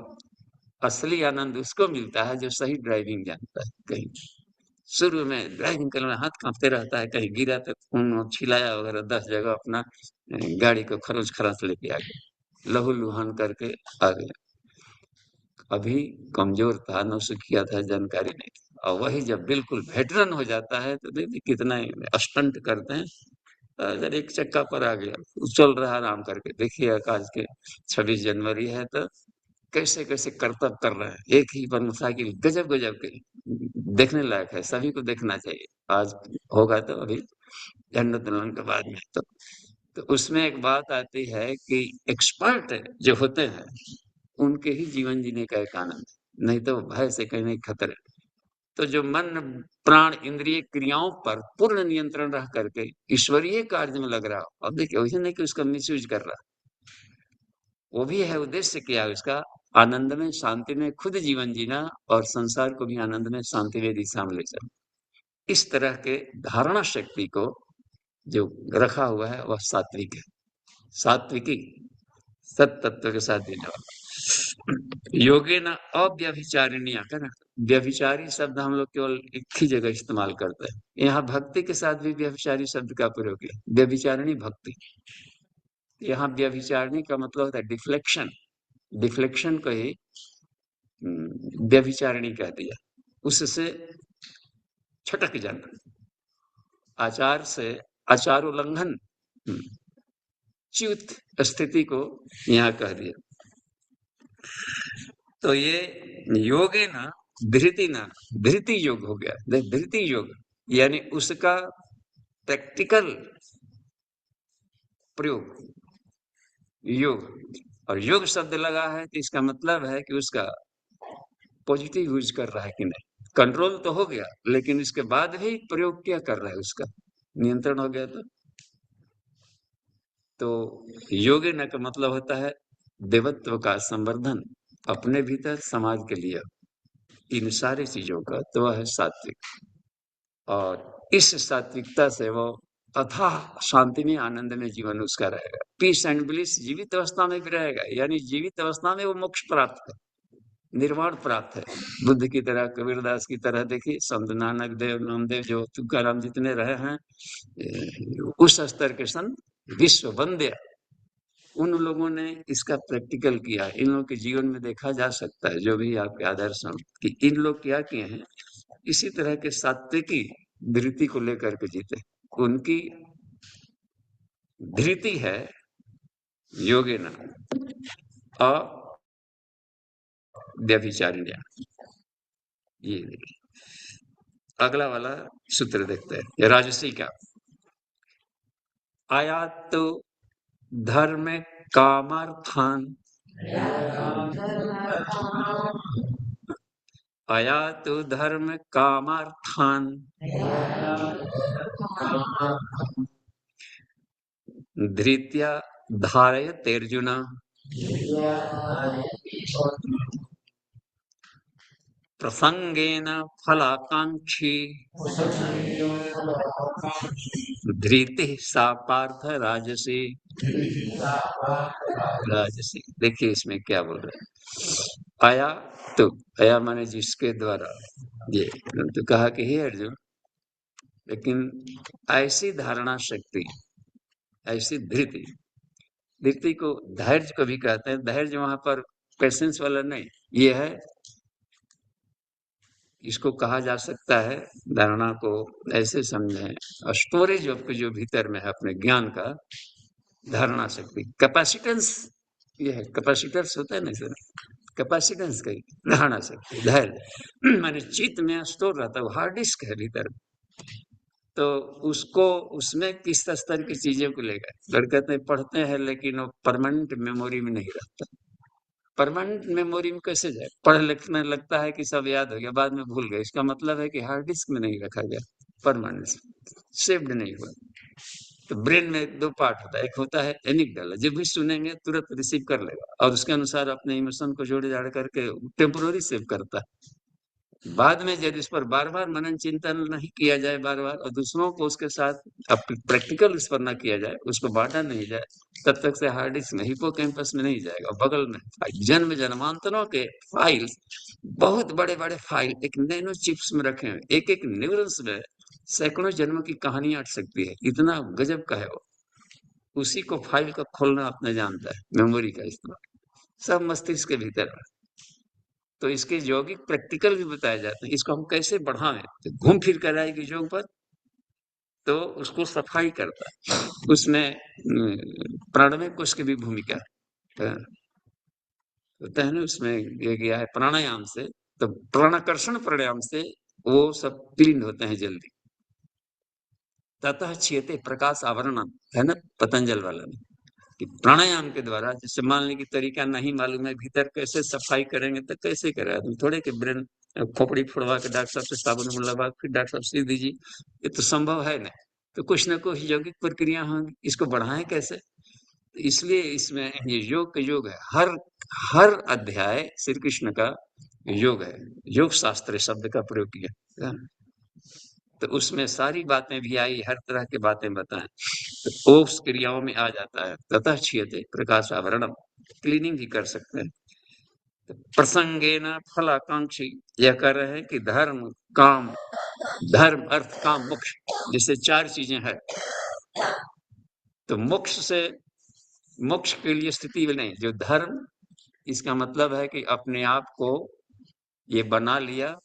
असली आनंद उसको मिलता है जो सही ड्राइविंग जानता है। कहीं शुरू में ड्राइविंग करने में हाथ कांपते रहता है, कहीं गिरा तो खून छिलाया वगैरह 10 जगह अपना गाड़ी को खरोच खराच लेके आ गया, लहू लुहान करके आ गया। अभी कमजोर था, नौसिखिया था, जानकारी नहीं थी। और वही जब बिल्कुल वेटरन हो जाता है तो देखिए कितना स्टंट करते हैं। अगर एक चक्का पर आ गया, चल रहा है आराम करके, देखिए आज के 26 जनवरी है तो कैसे कैसे करतब कर रहे हैं, एक ही पर मोटरसाइकिल, गजब गजब के, देखने लायक है, सभी को देखना चाहिए। आज होगा तो अभी झंडोत्तोलन के बाद में तो उसमें एक बात आती है कि एक्सपर्ट जो होते हैं उनके ही जीवन जीने का एक आनंद, नहीं तो भय से कहीं नहीं खतरे। तो जो मन, प्राण, इंद्रिय, क्रियाओं पर पूर्ण नियंत्रण रह करके ईश्वरीय कार्य में लग रहा हो, अब देखिए वैसे नहीं कि उसका मिसयूज कर रहा, वो भी है उद्देश्य क्या है उसका, आनंद में, शांति में खुद जीवन जीना और संसार को भी आनंद में, शांति में दिशा में ले जाना। इस तरह के धारणा शक्ति को जो रखा हुआ है वह सात्विक है, सात्विकी, सत तत्व के साथ देने वाला। योगे न अव्यभिचारिणिया, है ना, व्यभिचारी शब्द हम लोग केवल एक ही जगह इस्तेमाल करते हैं, यहाँ भक्ति के साथ भी व्यभिचारी शब्द का प्रयोग है, व्यभिचारिणी भक्ति। यहाँ व्यभिचारिणी का मतलब होता है डिफ्लेक्शन, डिफ्लेक्शन को ही व्यभिचारिणी कह दिया, उससे छटक जाना, आचार से आचार उल्लंघन, च्युत स्थिति को यहाँ कह दिया। तो ये योगे ना धृति, ना धृति योग हो गया, धृति योग यानी उसका प्रैक्टिकल प्रयोग, योग। और योग शब्द लगा है तो इसका मतलब है कि उसका पॉजिटिव यूज कर रहा है कि नहीं, कंट्रोल तो हो गया लेकिन इसके बाद भी प्रयोग क्या कर रहा है, उसका नियंत्रण हो गया। तो योगे न का मतलब होता है देवत्व का संवर्धन अपने भीतर, समाज के लिए, इन सारी चीजों का, तो वह है सात्विक। और इस सात्विकता से वो अथाह शांति में, आनंद में जीवन उसका रहेगा, पीस एंड ब्लिस, जीवित अवस्था में भी रहेगा, यानी जीवित अवस्था में वो मोक्ष प्राप्त है, निर्वाण प्राप्त है। बुद्ध की तरह, कबीरदास की तरह, देखिए संत नानक देव, नामदेव, जो तुकाराम जितने रहे हैं, उस स्तर के संत विश्व वंद्य, उन लोगों ने इसका प्रैक्टिकल किया। इन लोगों के जीवन में देखा जा सकता है, जो भी आपके आदर्श हैं, कि इन लोग क्या किए हैं, इसी तरह के सात्विकी धृति को लेकर के जीते। उनकी धृति है योगिना अव्यभिचारिण्या। ये देखिए, अगला वाला सूत्र देखते हैं, राजसी का। आयात तो धर्म कामार्थान, अयातु धर्म कामार्थान धृत्या धारयते अर्जुन, प्रसंगेन फलाकांक्षी धृति सा पार्थ राजसी, राजसी। देखिए इसमें क्या बोल रहे हैं, आया तो, आया माने जिसके द्वारा, ये तो कहा कि हे अर्जुन, लेकिन ऐसी धारणा शक्ति, ऐसी धृति धृति को धैर्य कभी कहते हैं। धैर्य वहां पर पेशेंस वाला नहीं, ये है, इसको कहा जा सकता है, धारणा को ऐसे समझें, स्टोरेज आपके जो भीतर में है अपने ज्ञान का, धारणा शक्ति, कैपेसिटेंस, ये है, कैपेसिटर्स होता है ना सर, कैपेसिटेंस का धारणा शक्ति, धैर्य माने चित्त में स्टोर रहता है, हार्ड डिस्क है भीतर। तो उसको, उसमें किस स्तर की चीजों को लेकर लड़के कहते हैं पढ़ते हैं लेकिन वो परमानेंट मेमोरी में नहीं रहता। परमानेंट मेमोरी में कैसे जाए? पढ़ लिखने लगता है कि सब याद हो गया, बाद में भूल गए, इसका मतलब है कि हार्ड डिस्क में नहीं रखा गया, परमानेंट सेव्ड नहीं हुआ। तो ब्रेन में दो पार्ट होता है, एक होता है एनिगडाला, जब भी सुनेंगे तुरंत रिसीव कर लेगा और उसके अनुसार अपने इमोशन को जोड़े जाड़ करके टेम्पोररी सेव करता है। बाद में जब इस पर बार बार मनन चिंतन नहीं किया जाए, बार बार, और दूसरों को उसके साथ प्रैक्टिकल इस पर ना किया जाए, उसको बांटा नहीं जाए, तब तक से हार्ड डिस्क में, हिपोकैम्पस में नहीं जाएगा। बगल में जन्म जन्मांतरों के फाइल्स, बहुत बड़े बड़े फाइल एक नैनो चिप्स में रखे हुए, एक एक न्यूरॉन्स में सैकड़ों जन्म की कहानी अट सकती है, इतना गजब का है वो। उसी को फाइल का खोलना अपने जानता है, मेमोरी का इस्तेमाल सब मस्तिष्क के भीतर है। तो इसके यौगिक प्रैक्टिकल भी बताए जाते हैं, इसको हम कैसे बढ़ाएं। तो घूम फिर कर आएगी योग पर, तो उसको सफाई करता है, उसमें प्राणमय कोश की भी भूमिका होता है ना, उसमें ये गया है प्राणायाम से, तो प्राणाकर्षण प्राणायाम से वो सब क्लीन होते हैं जल्दी। ततः छियते प्रकाश आवरण है ना पतंजल वाला में, कि प्राणायाम के द्वारा, जैसे मान ली कि तरीका नहीं मालूम है, भीतर कैसे सफाई करेंगे, तो कैसे करें आदमी, थोड़े के ब्रेन खोपड़ी फोड़वा के डॉक्टर साहब से साबुन लगा फिर डॉक्टर साहब सी दीजिए, ये तो संभव है नहीं। तो कुछ ना कुछ यौगिक प्रक्रिया होंगी, इसको बढ़ाएं कैसे। तो इसलिए इसमें ये योग का योग है, हर हर अध्याय श्री कृष्ण का योग है, योग शास्त्र शब्द का प्रयोग किया, तो उसमें सारी बातें भी आई, हर तरह की बातें बताएं, तो उस क्रियाओं में आ जाता है। ततः छियते प्रकाश आवरणम, क्लीनिंग भी कर सकते हैं। तो प्रसंगेन फलाकांक्षी, यह कर रहे हैं कि धर्म काम, धर्म अर्थ काम मोक्ष, जैसे चार चीजें हैं, तो मोक्ष से, मोक्ष के लिए स्थिति नहीं, जो धर्म, इसका मतलब है कि अपने आप को ये बना लिया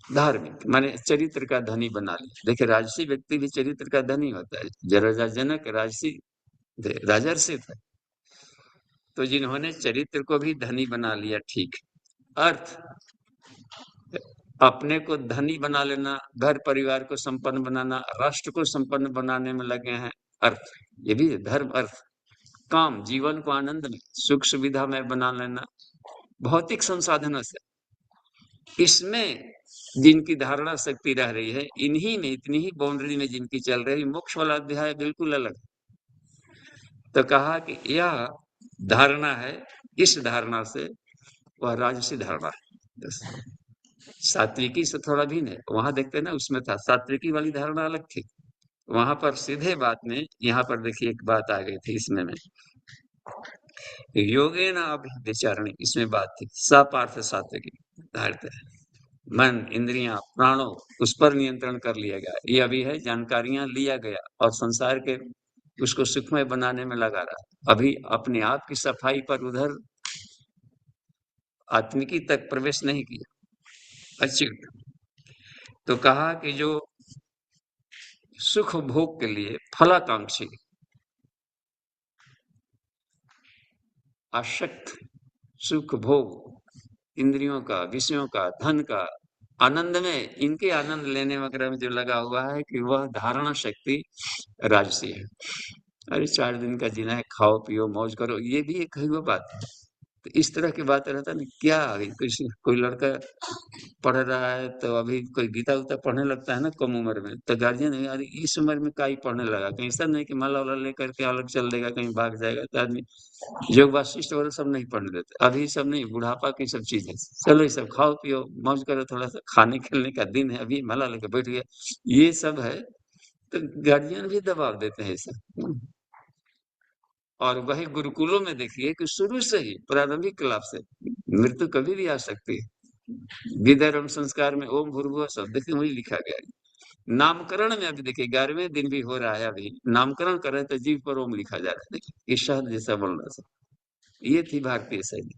धार्मिक, माने चरित्र का धनी बना लिया। देखिए राजसी व्यक्ति भी चरित्र का धनी होता है, जरा जनक राजसी राजर्षि थे, तो जिन्होंने चरित्र को भी धनी बना लिया, ठीक। अर्थ, अपने को धनी बना लेना, घर परिवार को संपन्न बनाना, राष्ट्र को संपन्न बनाने में लगे हैं, अर्थ, ये भी धर्म। अर्थ, काम, जीवन को आनंद में सुख सुविधा में बना लेना, भौतिक संसाधनों से, इसमें जिनकी धारणा शक्ति रह रही है, इन्हीं में, इतनी ही बाउंड्री में जिनकी चल रही, मोक्ष वाला अध्याय बिल्कुल अलग। तो कहा कि यह धारणा है, इस धारणा से वह राजसी धारणा है, सात्विकी से थोड़ा भिन्न है। वहां देखते ना, उसमें था सात्विकी वाली धारणा अलग थी, वहां पर सीधे बात में, यहाँ पर देखिए एक बात आ गई थी इसमें में, योगे न अभिचारणी, इसमें बात थी सपार्थ सात्विकी, मन इंद्रियां प्राणों, उस पर नियंत्रण कर लिया गया, ये अभी है जानकारियां लिया गया और संसार के उसको सुखमय बनाने में लगा रहा, अभी अपने आप की सफाई पर उधर आत्मिकी तक प्रवेश नहीं किया। अच्युत, तो कहा कि जो सुख भोग के लिए फलाकांक्षी, आसक्त, सुख भोग, इंद्रियों का, विषयों का, धन का, आनंद में, इनके आनंद लेने वगैरह में जो लगा हुआ है, कि वह धारणा शक्ति राजसी है। अरे 4 दिन का जीना है, खाओ पियो मौज करो, ये भी एक है वो बात है। तो इस तरह की बात रहता ना, क्या किसी कोई लड़का पढ़ रहा है, तो अभी कोई गीता उता पढ़ने लगता है ना कम उम्र में, तो गार्जियन यार इस उम्र में का ही पढ़ने लगा, कहीं ऐसा नहीं कि माला वाला लेकर के अलग चल देगा, कहीं भाग जाएगा, तो आदमी योग वाशिष्ठ वगैरह सब नहीं पढ़ने देते, अभी सब नहीं, बुढ़ापा की सब चीजें, चलो ये सब खाओ पियो मौज करो, थोड़ा सा खाने खेलने का दिन है, अभी माला लेकर बैठ गया, ये सब है। तो गार्जियन भी दबाव देते हैं सब। और वही गुरुकुलों में देखिए कि शुरू से ही प्रारंभिक क्लास से मृत्यु कभी भी आ सकती है। विधर्म संस्कार में ओम भूर्भुवः शब्द देखिए वही लिखा गया है, नामकरण में अभी देखिए 11वें दिन भी हो रहा है, अभी नामकरण कर रहे तो जीव पर ओम लिखा जा रहा है, देखिए इस शहद जैसा बोल रहा था। ये थी भारतीय शैली।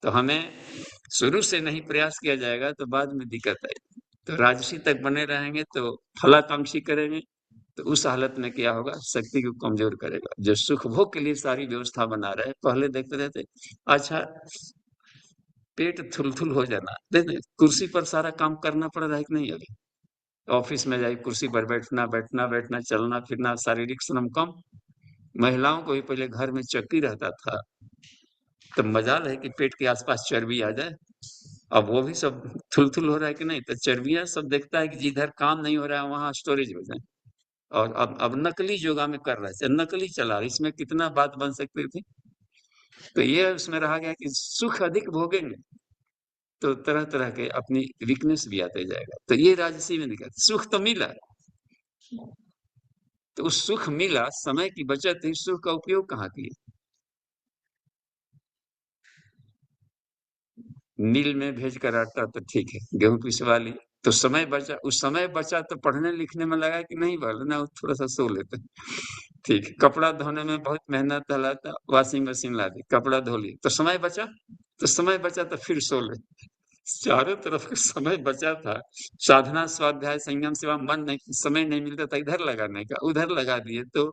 तो हमें शुरू से नहीं प्रयास किया जाएगा तो बाद में दिक्कत आएगी। तो राजसी तक बने रहेंगे तो फलाकांक्षी करेंगे, तो उस हालत में क्या होगा, शक्ति को कमजोर करेगा। जो सुख भोग के लिए सारी व्यवस्था बना रहे, पहले देखते रहते, अच्छा पेट थुलथुल हो जाना, देखते कुर्सी पर सारा काम करना पड़ रहा है कि नहीं अभी, ऑफिस में जाए कुर्सी पर बैठना बैठना बैठना, चलना फिरना, शारीरिक श्रम कम। महिलाओं को भी पहले घर में चक्की रहता था, तो मजाल है कि पेट के आसपास चर्बी आ जाए। अब वो भी सब थुलथुल हो रहा है कि नहीं, तो चर्बियां सब देखता है कि जिधर काम नहीं हो रहा है वहां स्टोरेज हो जाए। और अब नकली योगा में कर रहा है, नकली चला रहा है, इसमें कितना बात बन सकती थी। तो ये उसमें रहा गया कि सुख अधिक भोगेंगे तो तरह तरह के अपनी वीकनेस भी आते जाएगा। तो ये राजसी में दिखा, सुख तो मिला, तो उस सुख मिला, समय की बचत थी, सुख का उपयोग कहाँ किए। मिल में भेज कर आटा तो ठीक है, गेहूं पिसवा ली तो समय बचा, उस समय बचा तो पढ़ने लिखने में लगा कि नहीं, वरना थोड़ा सा सो लेते। ठीक है, कपड़ा धोने में बहुत मेहनत लगा था, वॉशिंग मशीन ला दी, कपड़ा धो ली तो समय बचा, तो समय बचा तो फिर सो ले। चारों तरफ का समय बचा था, साधना स्वाध्याय संयम सेवा, मन नहीं, समय नहीं मिलता था इधर लगाने का, उधर लगा दिए। तो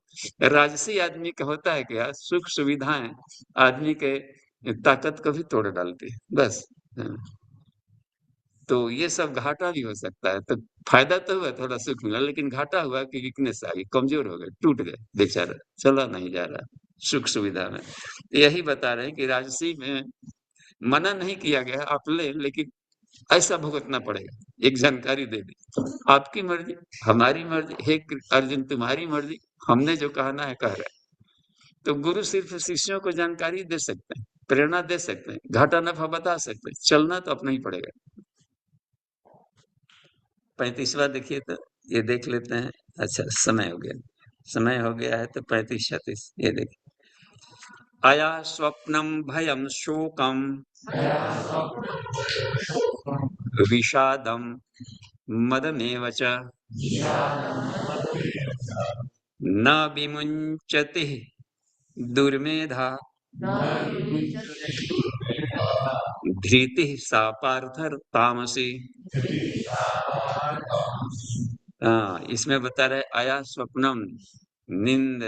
राजसी आदमी का होता है क्या, सुख सुविधाएं आदमी के ताकत को भी तोड़ डालती है, बस। हाँ। तो ये सब घाटा भी हो सकता है। तो फायदा तो हुआ, थोड़ा सुख मिला, लेकिन घाटा हुआ कि वीकनेस आ गई, कमजोर हो गए, टूट गए बेचारा, चला नहीं जा रहा सुख सुविधा में। यही बता रहे हैं कि राजसी में मना नहीं किया गया आप ले, लेकिन ऐसा भुगतना पड़ेगा। एक जानकारी दे दी, आपकी मर्जी हमारी मर्जी, हे अर्जुन तुम्हारी मर्जी, हमने जो कहना है कह रहे हैं। तो गुरु सिर्फ शिष्यों को जानकारी दे सकते हैं, प्रेरणा दे सकते हैं, घाटा नफा बता सकते हैं, चलना तो अपना ही पड़ेगा। 35वां देखिए, तो ये देख लेते हैं। अच्छा समय हो गया, समय हो गया है, तो 35-36 ये देखिए। अया स्वप्नम भयम शोकम विषादम मदमेव च न विमुञ्चति दुर्मेधा धृतिः सा पार्थतामसी। हाँ, इसमें बता रहे आया स्वप्नम, नींद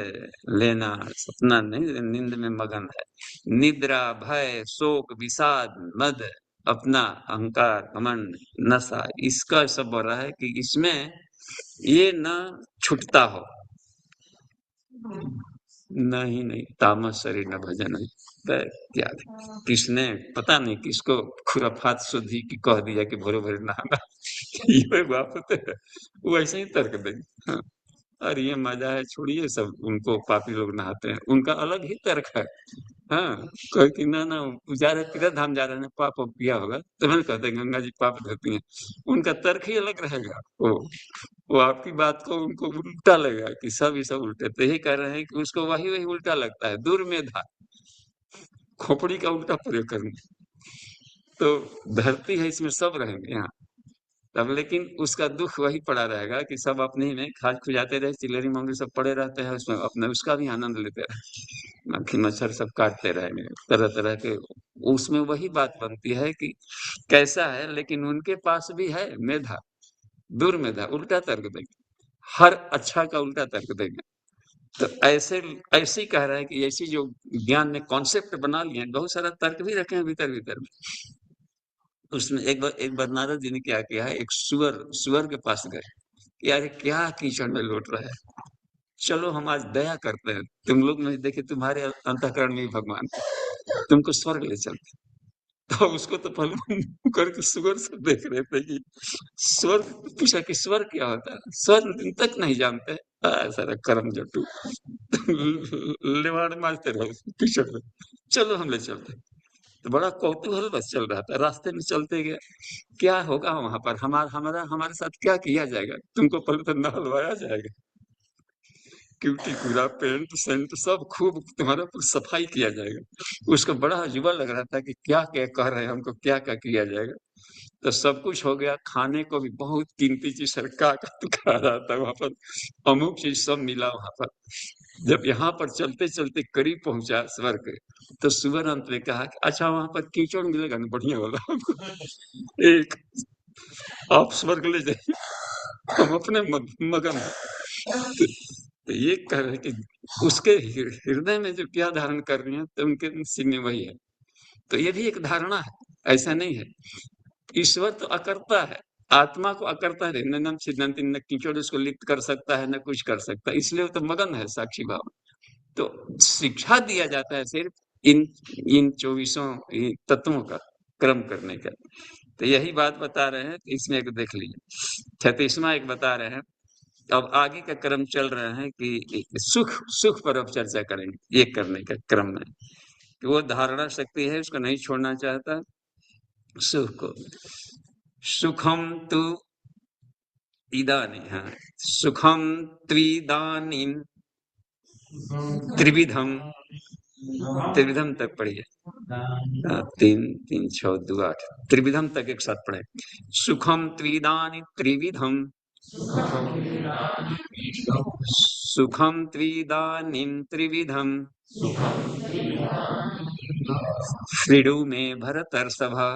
लेना, सपना नहीं, नींद में मगन है। निद्रा भय शोक विषाद मद, अपना अहंकार घमंड नशा, इसका सब बोल रहा है कि इसमें ये न छूटता हो। नहीं नहीं, तामस शरीर न भजन है। तो क्या किसने पता नहीं किसको खुराफात शुद्धि की कह दिया कि भोरे भोरे नहाना। ये बात होते है, वो ऐसे ही तर्क देंगे। हाँ, और ये मजा है, छोड़िए सब, उनको पापी लोग नहाते हैं, उनका अलग ही तर्क है। हाँ, कोई कि ना ना जा रहे तीर्थ धाम जा रहे हैं, पाप वाप किया होगा, तो मैंने कहते हैं गंगा जी पाप धोती हैं, उनका तर्क ही अलग रहेगा। वो आपकी बात को उनको उल्टा लगेगा कि सब ही सब उल्टे, तो यही कह रहे हैं कि उसको वही वही उल्टा लगता है, दुर्मेधा, खोपड़ी का उल्टा प्रयोग करना। तो धरती है, इसमें सब रहेंगे यहाँ, तब लेकिन उसका दुख वही पड़ा रहेगा कि सब अपने ही में खाद खुजाते रहे, चिलेरी मंगरी सब पड़े रहते हैं उसमें, अपने उसका भी आनंद लेते रहे, मक्खी मच्छर सब काटते रहेंगे तरह तरह के। उसमें वही बात बनती है कि कैसा है, लेकिन उनके पास भी है मेधा, दुर्मेधा, उल्टा तर्क देंगे, हर अच्छा का उल्टा तर्क देंगे। तो ऐसे ऐसे ही कह रहा है कि ऐसी जो ज्ञान ने कॉन्सेप्ट बना लिए, बहुत सारा तर्क भी रखे हैं भीतर भीतर में। उसमें एक बार नारद जी ने क्या किया है, एक सुअर सुअर के पास गए, यार क्या कीचड़ में लौट रहा है, चलो हम आज दया करते हैं, तुम लोग में देखे तुम्हारे अंतःकरण में ही भगवान, तुमको स्वर्ग ले चलते। तो उसको तो पहले करके सुअर से देख रहे थे कि स्वर्ग, पूछा कि स्वर्ग क्या होता है, स्वर्ग तक नहीं जानते। सारा कर्म जटू। लेवाड़ मारते रहो कीचड़ में, चलो हम ले चलते। तो बड़ा कौतूहल बस चल रहा था, रास्ते में चलते गए, क्या होगा वहां पर, हमारे साथ क्या किया जाएगा, तुमको पहले तो नहलवाया जाएगा, क्यूटी पूरा पेंट सेंट सब खूब तुम्हारा पर सफाई किया जाएगा। उसको बड़ा अजूबा लग रहा था कि क्या क्या कह रहे हैं हमको, क्या क्या किया जाएगा। तो सब कुछ हो गया, खाने को भी बहुत कीमती चीज सरकार का खा रहा था वहां पर, अमुक चीज सब मिला वहां पर। जब यहाँ पर चलते चलते करीब पहुंचा स्वर्ग, तो सुवर अंत में कहा कि अच्छा वहां पर कीचड़ मिलेगा ना बढ़िया वाला एक आप स्वर्ग ले जाइए, हम अपने मगन हैं। तो ये कह रहे कि उसके हृदय में जो क्या धारण कर रही है, तो उनके नसीब में वही है। तो ये भी एक धारणा है, ऐसा नहीं है। ईश्वर तो अकर्ता है, आत्मा को अकर्ता है, न छिदंती न कीचड़ उसको लिप्त कर सकता है, न कुछ कर सकता है, इसलिए वो तो मगन है साक्षी भाव। तो शिक्षा दिया जाता है सिर्फ इन इन 24 तत्वों का क्रम करने का। तो यही बात बता रहे हैं, इसमें एक देख लीजिए 36वां एक बता रहे हैं। अब आगे का क्रम चल रहा है कि सुख सुख पर अब चर्चा करेंगे, ये करने का क्रम में कि वो धारणा शक्ति है, उसको नहीं छोड़ना चाहता सुख को। सुखम तु इदानी, हाँ, सुखम त्विदानीम त्रिविधम, त्रिविधम तक पढ़िए। 3 3 6 2 8 त्रिविधम तक एक साथ पढ़े। सुखम त्विदानी त्रिविधम, सुखम त्विदानीं त्रिविधम, शृणु मे भरतर्षभा,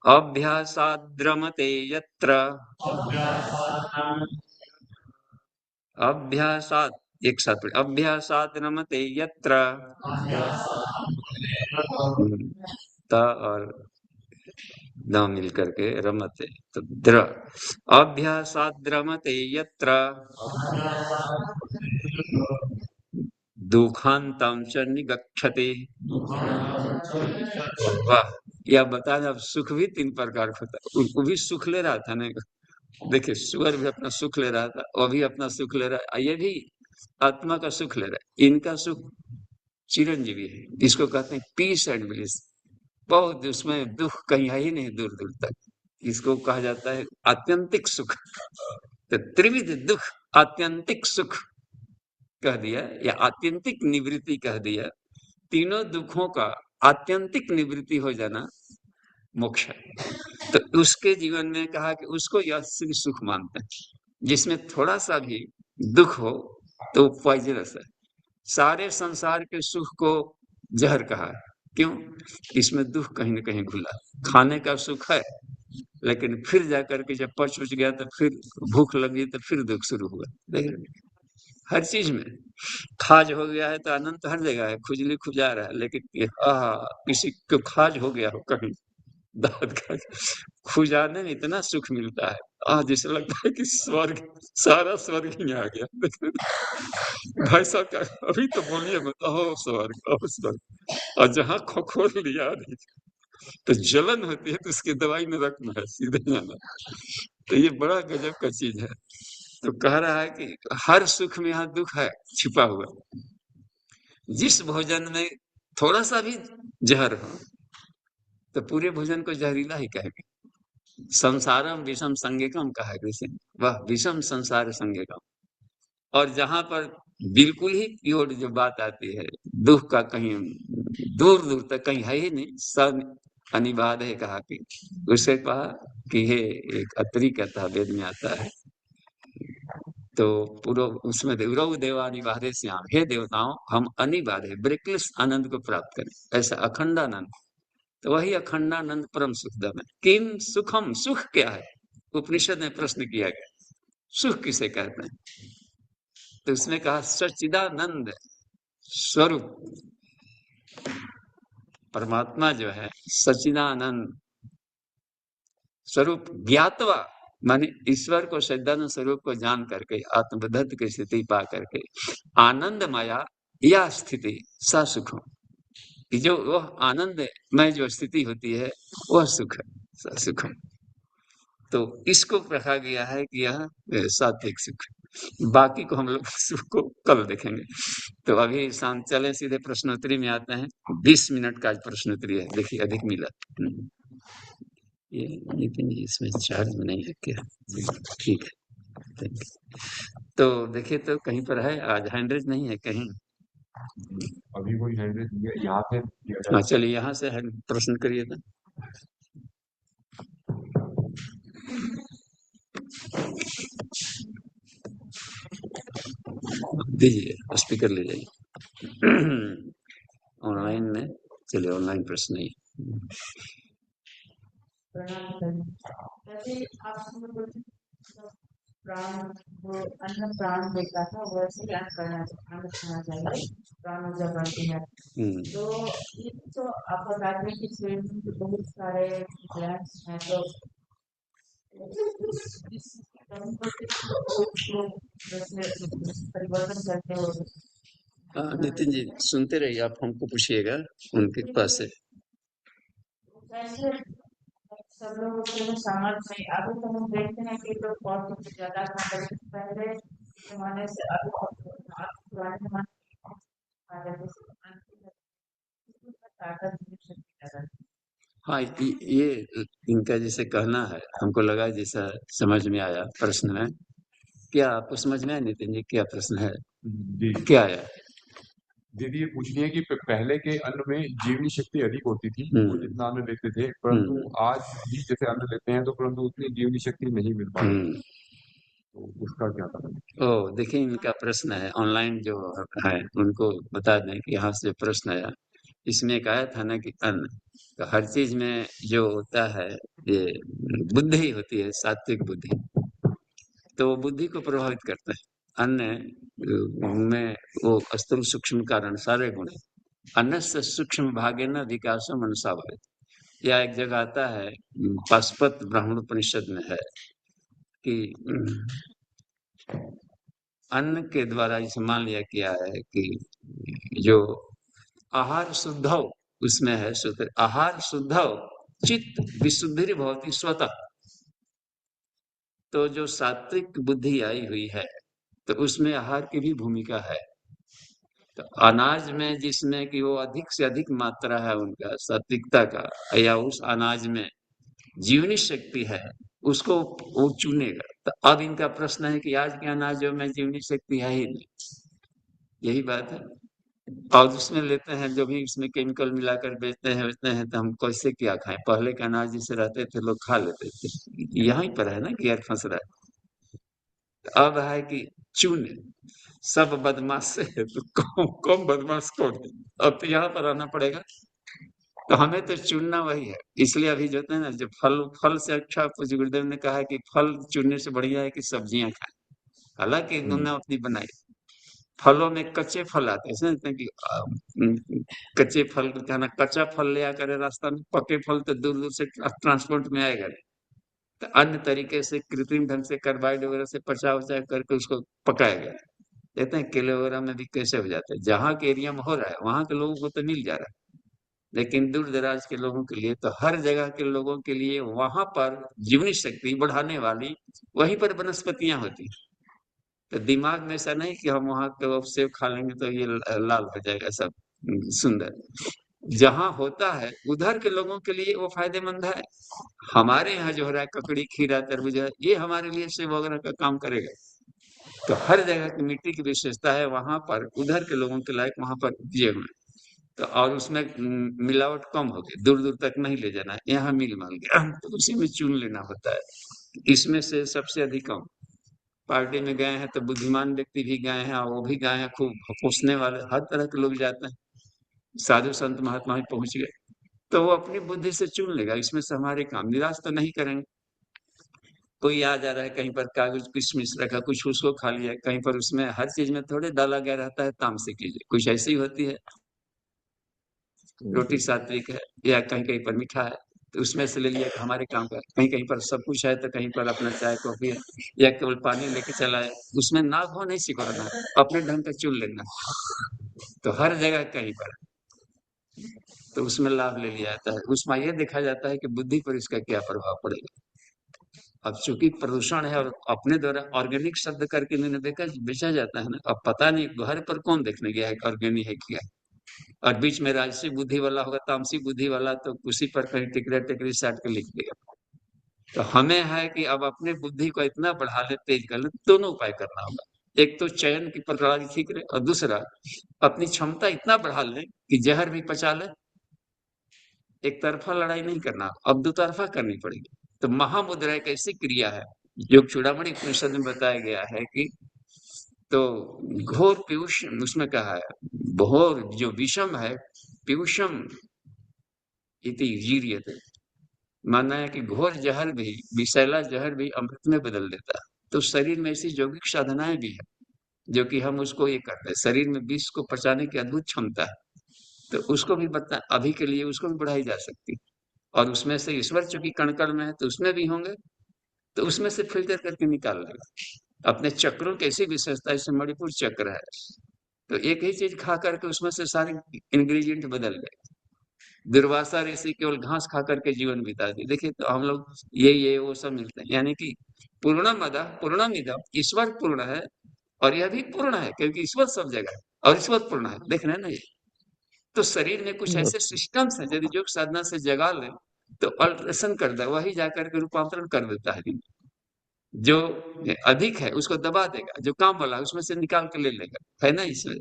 अभ्यासाद्रमते यत्र, अभ्यासात् एक साथ पढ़े, अभ्यासात् रमते यत्र, त और द मिल करके रमते, तो द्र, अभ्यासाद् रमते यत्र दुखांतम च निगच्छति। वाह, यह बता दें, अब सुख भी 3 प्रकार का होता है, उनको भी सुख ले रहा था ना। देखिए सुअर भी अपना सुख ले रहा था, वो भी अपना सुख ले रहा है, ये भी आत्मा का सुख ले रहा है। इनका सुख चिरंजीवी है, इसको कहते हैं पीस एंड ब्लिस। बहुत, उसमें दुख कहीं है ही नहीं दूर दूर तक। इसको कहा जाता है आत्यंतिक सुख। तो त्रिविध दुख, आत्यंतिक सुख कह दिया या आत्यंतिक निवृत्ति कह दिया। तीनों दुखों का आत्यंतिक निवृत्ति हो जाना मोक्ष है। तो उसके जीवन में कहा कि उसको यह सुख मानते हैं। जिसमें थोड़ा सा भी दुख हो तो पॉइजनस है। सारे संसार के सुख को जहर कहा है। क्यों? इसमें दुख कहीं न कहीं घुला। खाने का सुख है, लेकिन फिर जाकर के जब पच उच गया तो फिर भूख लगी तो फिर दुख शुरू हुआ। देख रहे हैं? हर चीज में खाज हो गया है तो आनंद तो हर जगह है, खुजली खुजा रहा है, लेकिन किसी को खाज हो गया हो कहीं दांत का, खुजाने में इतना सुख मिलता है, जैसे लगता है कि स्वर्ग, सारा स्वर्ग ही आ गया। भाई साहब क्या अभी तो बोलिए मत, अहो स्वर्ग, अहो स्वर्ग। और जहाँ खोखोल लिया नहीं तो जलन होती है, तो उसकी दवाई में रखना है, सीधे जाना। तो ये बड़ा गजब का चीज है। तो कह रहा है कि हर सुख में यहाँ दुख है छिपा हुआ। जिस भोजन में थोड़ा सा भी जहर हो तो पूरे भोजन को जहरीला ही कहेंगे। संसारम विषम संज्ञकम कहा है कृष्ण, वह विषम संसार संज्ञकम। और जहां पर बिल्कुल ही प्योर जो बात आती है, दुख का कहीं दूर दूर तक कहीं है ही नहीं, सब अनिवार्य है। कहा कि उसे कहा कि हे, एक अत्रि कहता है, वेद में आता है, तो पूरा उसमें देवरव देवानिवार्य श्याम, हे देवताओं हम अनिवार्य ब्रेकलेस आनंद को प्राप्त करें, ऐसा अखंडानंद। तो वही अखंडानंद परम सुखदम है। किम सुखम, सुख क्या है? उपनिषद में प्रश्न किया गया, सुख किसे कहते हैं? तो उसने कहा सच्चिदानंद स्वरूप, परमात्मा जो है सच्चिदानंद स्वरूप, ज्ञातवा माने ईश्वर को, सच्चिदानंद स्वरूप को जान करके, आत्मबद्धत की स्थिति पा करके, आनंद माया या स्थिति सा सुखम, कि जो वह आनंद में जो स्थिति होती है वह सुख है, सुखम। तो इसको कहा गया है कि यह सात्विक सुख। बाकी को हम लोग सुख को कल देखेंगे। तो अभी शाम चले सीधे प्रश्नोत्तरी में आते हैं। 20 मिनट का आज प्रश्नोत्तरी है, देखिए अधिक मिला। ये लेकिन इसमें चार्ज नहीं है क्या? ठीक है, तो देखिए, तो कहीं पर है आज हैंडरेज नहीं है कहीं? अभी कोई हैंडरेज यहाँ से हाँ चलिए, यहाँ से प्रश्न करिए तो। दीजिए स्पीकर ले जाइए। ऑनलाइन में चलिए ऑनलाइन प्रश्न ही। प्रणाम सर। जैसे आपने बोला प्राण वो अन्न प्राण देता था वैसे ही अन्न खाना चाहिए, प्राण ऊर्जा बढ़ती है। तो ये तो आप बता रहे हैं कि शरीर में बहुत सारे ग्लैंड्स हैं, तो इस कमी को वैसे परिवर्तन करते हो। नितिन जी सुनते रहिए, आप हमको पूछिएगा उनके पास से। वैसे सब लोग उसमें सामर्थ्य नहीं, अभी तो हम देखते हैं कि लोग बहुत कुछ ज्यादा खाते हैं। पहले जमाने से अभी पुराने जमाने ताकत मिल सकती है। हाँ ये इनका जैसे कहना है, हमको लगा जैसा समझ में आया प्रश्न में। क्या आपको समझ में आया नितिन जी, क्या प्रश्न है? जी क्या आया? दीदी ये पूछनी है कि पहले के अन्न में जीवनी शक्ति अधिक होती थी, वो जितना अन्न लेते थे, परंतु आज भी जैसे अन्न लेते हैं तो परंतु उतनी जीवनी शक्ति नहीं मिल पाती, तो उसका क्या कारण है? ओ देखिए, इनका प्रश्न है ऑनलाइन जो है उनको बता दें कि यहाँ से प्रश्न आया। इसमें एक आया था ना कि अन्न, तो हर चीज में जो होता है ये बुद्धि होती है, सात्विक बुद्धि, तो वो बुद्धि को प्रभावित करता है। अन्न में वो स्थूल सूक्ष्म कारण सारे गुण है। अन्नस्य सूक्ष्म भागेन विकासो मनुष्य भवेत्। या एक जगह आता है पाशुपत ब्राह्मण उपनिषद में है कि अन्न के द्वारा इसे मान लिया गया है कि जो आहार शुद्धौ, उसमें है सूत्र, आहार शुद्धौ चित्त विशुद्धि भवति स्वतः। तो जो सात्विक बुद्धि आई हुई है तो उसमें आहार की भी भूमिका है। तो अनाज में जिसमें कि वो अधिक से अधिक मात्रा है उनका सात्विकता का, या उस अनाज में जीवनी शक्ति है, उसको वो चुनेगा। तो अब इनका प्रश्न है कि आज के अनाजों में जीवनी शक्ति है ही नहीं, यही बात है। और उसमें लेते हैं जो भी इसमें केमिकल मिलाकर बेचते हैं तो हम कैसे क्या खाएं? पहले के अनाज जिसे रहते थे लोग खा लेते थे। यहीं पर है ना गियर फंस रहा है। अब है कि चुन, सब बदमाश से है तो कौन कौन बदमाश कौन है? अब तो यहाँ पर आना पड़ेगा। तो हमें तो चुनना वही है। इसलिए अभी जो है ना, जो फल फल से अच्छा पूज्य गुरुदेव ने कहा है कि फल चुनने से बढ़िया है कि सब्जियां खाएं। हालांकि उन्होंने अपनी बनाई, फलों में कच्चे फल आते हैं, समझते हैं कि कच्चे फल का ना, कच्चा फल ले आकर रास्ता में, पके फल तो दूर दूर से ट्रांसपोर्ट में आएगा नहीं। तो अन्य तरीके से कृत्रिम ढंग से कार्बाइड वगैरह से पचा उचा करके उसको पकाया गया। देखते हैं केले वगैरह में भी कैसे हो जाता है। जहाँ के एरिया में हो रहा है वहां के लोगों को तो मिल जा रहा है, लेकिन दूर दराज के लोगों के लिए, तो हर जगह के लोगों के लिए वहां पर जीवनी शक्ति बढ़ाने वाली वहीं पर वनस्पतियां होती। तो दिमाग में ऐसा नहीं कि हम वहां के सेब खा लेंगे तो ये लाल हो जाएगा सब सुंदर। जहां होता है उधर के लोगों के लिए वो फायदेमंद है। हमारे यहाँ जो हो रहा है ककड़ी खीरा तरबूज, ये हमारे लिए सेब वगैरह का काम करेगा। तो हर जगह की मिट्टी की विशेषता है, वहां पर उधर के लोगों के लायक वहां पर दिए हुए। तो और उसमें मिलावट कम होगी, दूर दूर तक नहीं ले जाना है, यहाँ मिल माल गया तो उसी में चुन लेना होता है। इसमें से सबसे अधिक कम पार्टी में गए हैं तो बुद्धिमान व्यक्ति भी गए हैं, और वो भी गए हैं खूब पूछने वाले, हर तरह के लोग जाते हैं, साधु संत महात्मा भी पहुंच गए। तो वो अपनी बुद्धि से चुन लेगा, इसमें से हमारे काम निराश तो नहीं करेंगे। कोई आ जा रहा है कहीं पर कागज किशमिश रखा, कुछ उसको खा लिया, कहीं पर उसमें हर चीज में थोड़े डाला गया रहता है तामसिक चीजें, कुछ ऐसी होती है। रोटी सात्विक है या कहीं कहीं पर मीठा है, तो उसमें से ले लिया कि हमारे काम का। कहीं कहीं पर सब कुछ है तो कहीं पर अपना चाय कॉफी है या केवल पानी लेके चला है, उसमें नाक हो नहीं सिकुड़ना, अपने ढंग का चुन लेना। तो हर जगह कहीं पर तो उसमें लाभ ले लिया जाता है। उसमें ये देखा जाता है कि बुद्धि पर इसका क्या प्रभाव पड़ेगा। अब चूंकि प्रदूषण है और अपने द्वारा ऑर्गेनिक शब्द करके मैंने देखा बेचा जाता है ना, अब पता नहीं घर पर कौन देखने गया है ऑर्गेनिक है क्या। और बीच में राजसी बुद्धि वाला होगा, तामसी बुद्धि वाला, तो उसी पर कहीं टिकरा टिकरी साट के लिख देगा। तो हमें है कि अब अपने बुद्धि को इतना बढ़ा ले, तेज कर ले, दोनों उपाय करना होगा। एक तो चयन की प्रणाली ठीक रहे, और दूसरा अपनी क्षमता इतना बढ़ा ले कि जहर भी पचा ले, एक तरफा लड़ाई नहीं करना, अब दो तरफा करनी पड़ेगी। तो महामुद्रा एक ऐसी क्रिया है, योग चूड़ामणि उपनिषद में बताया गया है कि तो घोर पीयूष उसमें कहा है, घोर जो विषम है, पीयूषम इति जीर्यते, मानना है कि घोर जहर भी, विषैला जहर भी अमृत में बदल देता है। तो शरीर में ऐसी यौगिक साधनाएं भी है जो कि हम उसको ये करते हैं, शरीर में विष को पचाने की अद्भुत क्षमता है, तो उसको भी बता अभी के लिए उसको भी बढ़ाई जा सकती है। और उसमें से ईश्वर चूंकि कण कण में है तो उसमें भी होंगे, तो उसमें से फिल्टर करके निकाल लेगा। अपने चक्रों की ऐसी विशेषता, जैसे मणिपुर चक्र है, तो एक ही चीज खा करके उसमें से सारे इंग्रेडिएंट बदल गए। दुर्वासा ऋषि केवल घास खा करके जीवन बिता दी, देखिए तो हम लोग ये वो सब मिलते हैं, यानी कि पूर्णमद पूर्णमिदम, ईश्वर पूर्ण है और यह भी पूर्ण है, क्योंकि ईश्वर सब जगह है और ईश्वर पूर्ण है, देख रहे हैं ना ये। तो शरीर में कुछ ऐसे सिस्टम्स हैं, यदि योग साधना से जगा ले तो अल्ट्रेशन कर दे, वही जाकर के रूपांतरण कर देता है। जो अधिक है उसको दबा देगा, जो काम वाला है उसमें से निकाल के ले लेगा, है ना इसमें।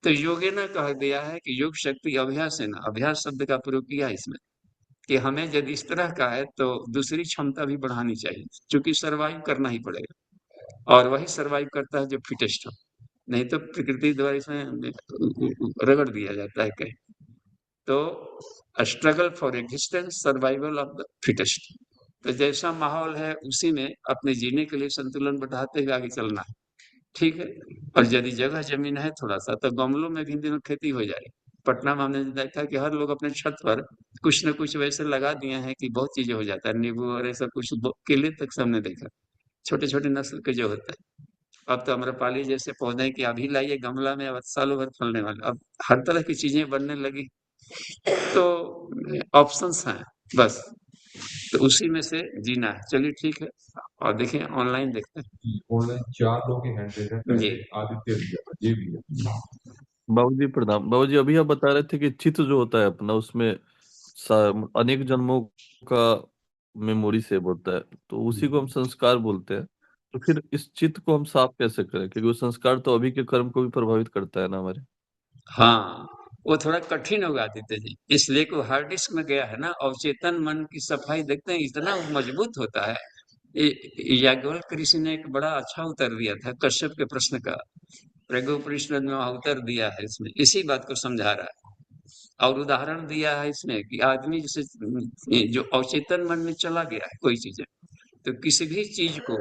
तो योगे ने कह दिया है कि योग शक्ति अभ्यास है ना, अभ्यास शब्द का प्रयोग किया है इसमें, कि हमें यदि इस तरह का है तो दूसरी क्षमता भी बढ़ानी चाहिए, क्योंकि सरवाइव करना ही पड़ेगा, और वही सरवाइव करता है जो फिटेस्ट हो, नहीं तो प्रकृति द्वारा इसमें रगड़ दिया जाता है कहीं। तो struggle for existence, survival of the fittest. तो जैसा माहौल है उसी में अपने जीने के लिए संतुलन बढ़ाते हुए आगे चलना है, ठीक है। और यदि जगह जमीन है थोड़ा सा, तो गमलों में भी इन दिनों खेती हो जाए। पटना में हमने देखा कि हर लोग अपने छत पर कुछ न कुछ वैसे लगा दिए हैं कि बहुत चीजें हो जाता है, नींबू और ऐसा कुछ, केले तक सबने देखा, छोटे छोटे नस्ल के जो होता है। अब तो अम्रपाली जैसे पौधे की अभी लाइए गमला में, अब सालों भर फलने वाले, अब हर तरह की चीजें बनने लगी। तो ऑप्शंस हैं बस, तो उसी में से जीना है। चलिए ठीक है, और देखें ऑनलाइन देखते हैं। ऑनलाइन 4 लोग के हैंड रेज हैं, जी पहले आदित्य भैया, ये भी है। बाबूजी प्रणाम। बाबूजी अभी आप बता रहे थे कि चित्त जो होता है अपना, उसमें अनेक जन्मों का मेमोरी सेव होता है, तो उसी को हम संस्कार बोलते हैं। तो फिर इस चित्त को हम साफ कैसे करें, क्योंकि वो संस्कार तो अभी के कर्म को भी प्रभावित करता है ना हमारे। हाँ, वो थोड़ा कठिन होगा आदित्य जी, इसलिए को हार्ड डिस्क में गया है ना। अवचेतन मन की सफाई देखते हैं, इतना मजबूत होता है। याज्ञवल्क्य ऋषि ने एक बड़ा अच्छा उत्तर दिया था कश्यप के प्रश्न का, रघुपनिषद में वहाँ उत्तर दिया है, इसमें इसी बात को समझा रहा है। और उदाहरण दिया है इसमें कि आदमी जैसे जो अवचेतन मन में चला गया है कोई चीज है, तो किसी भी चीज को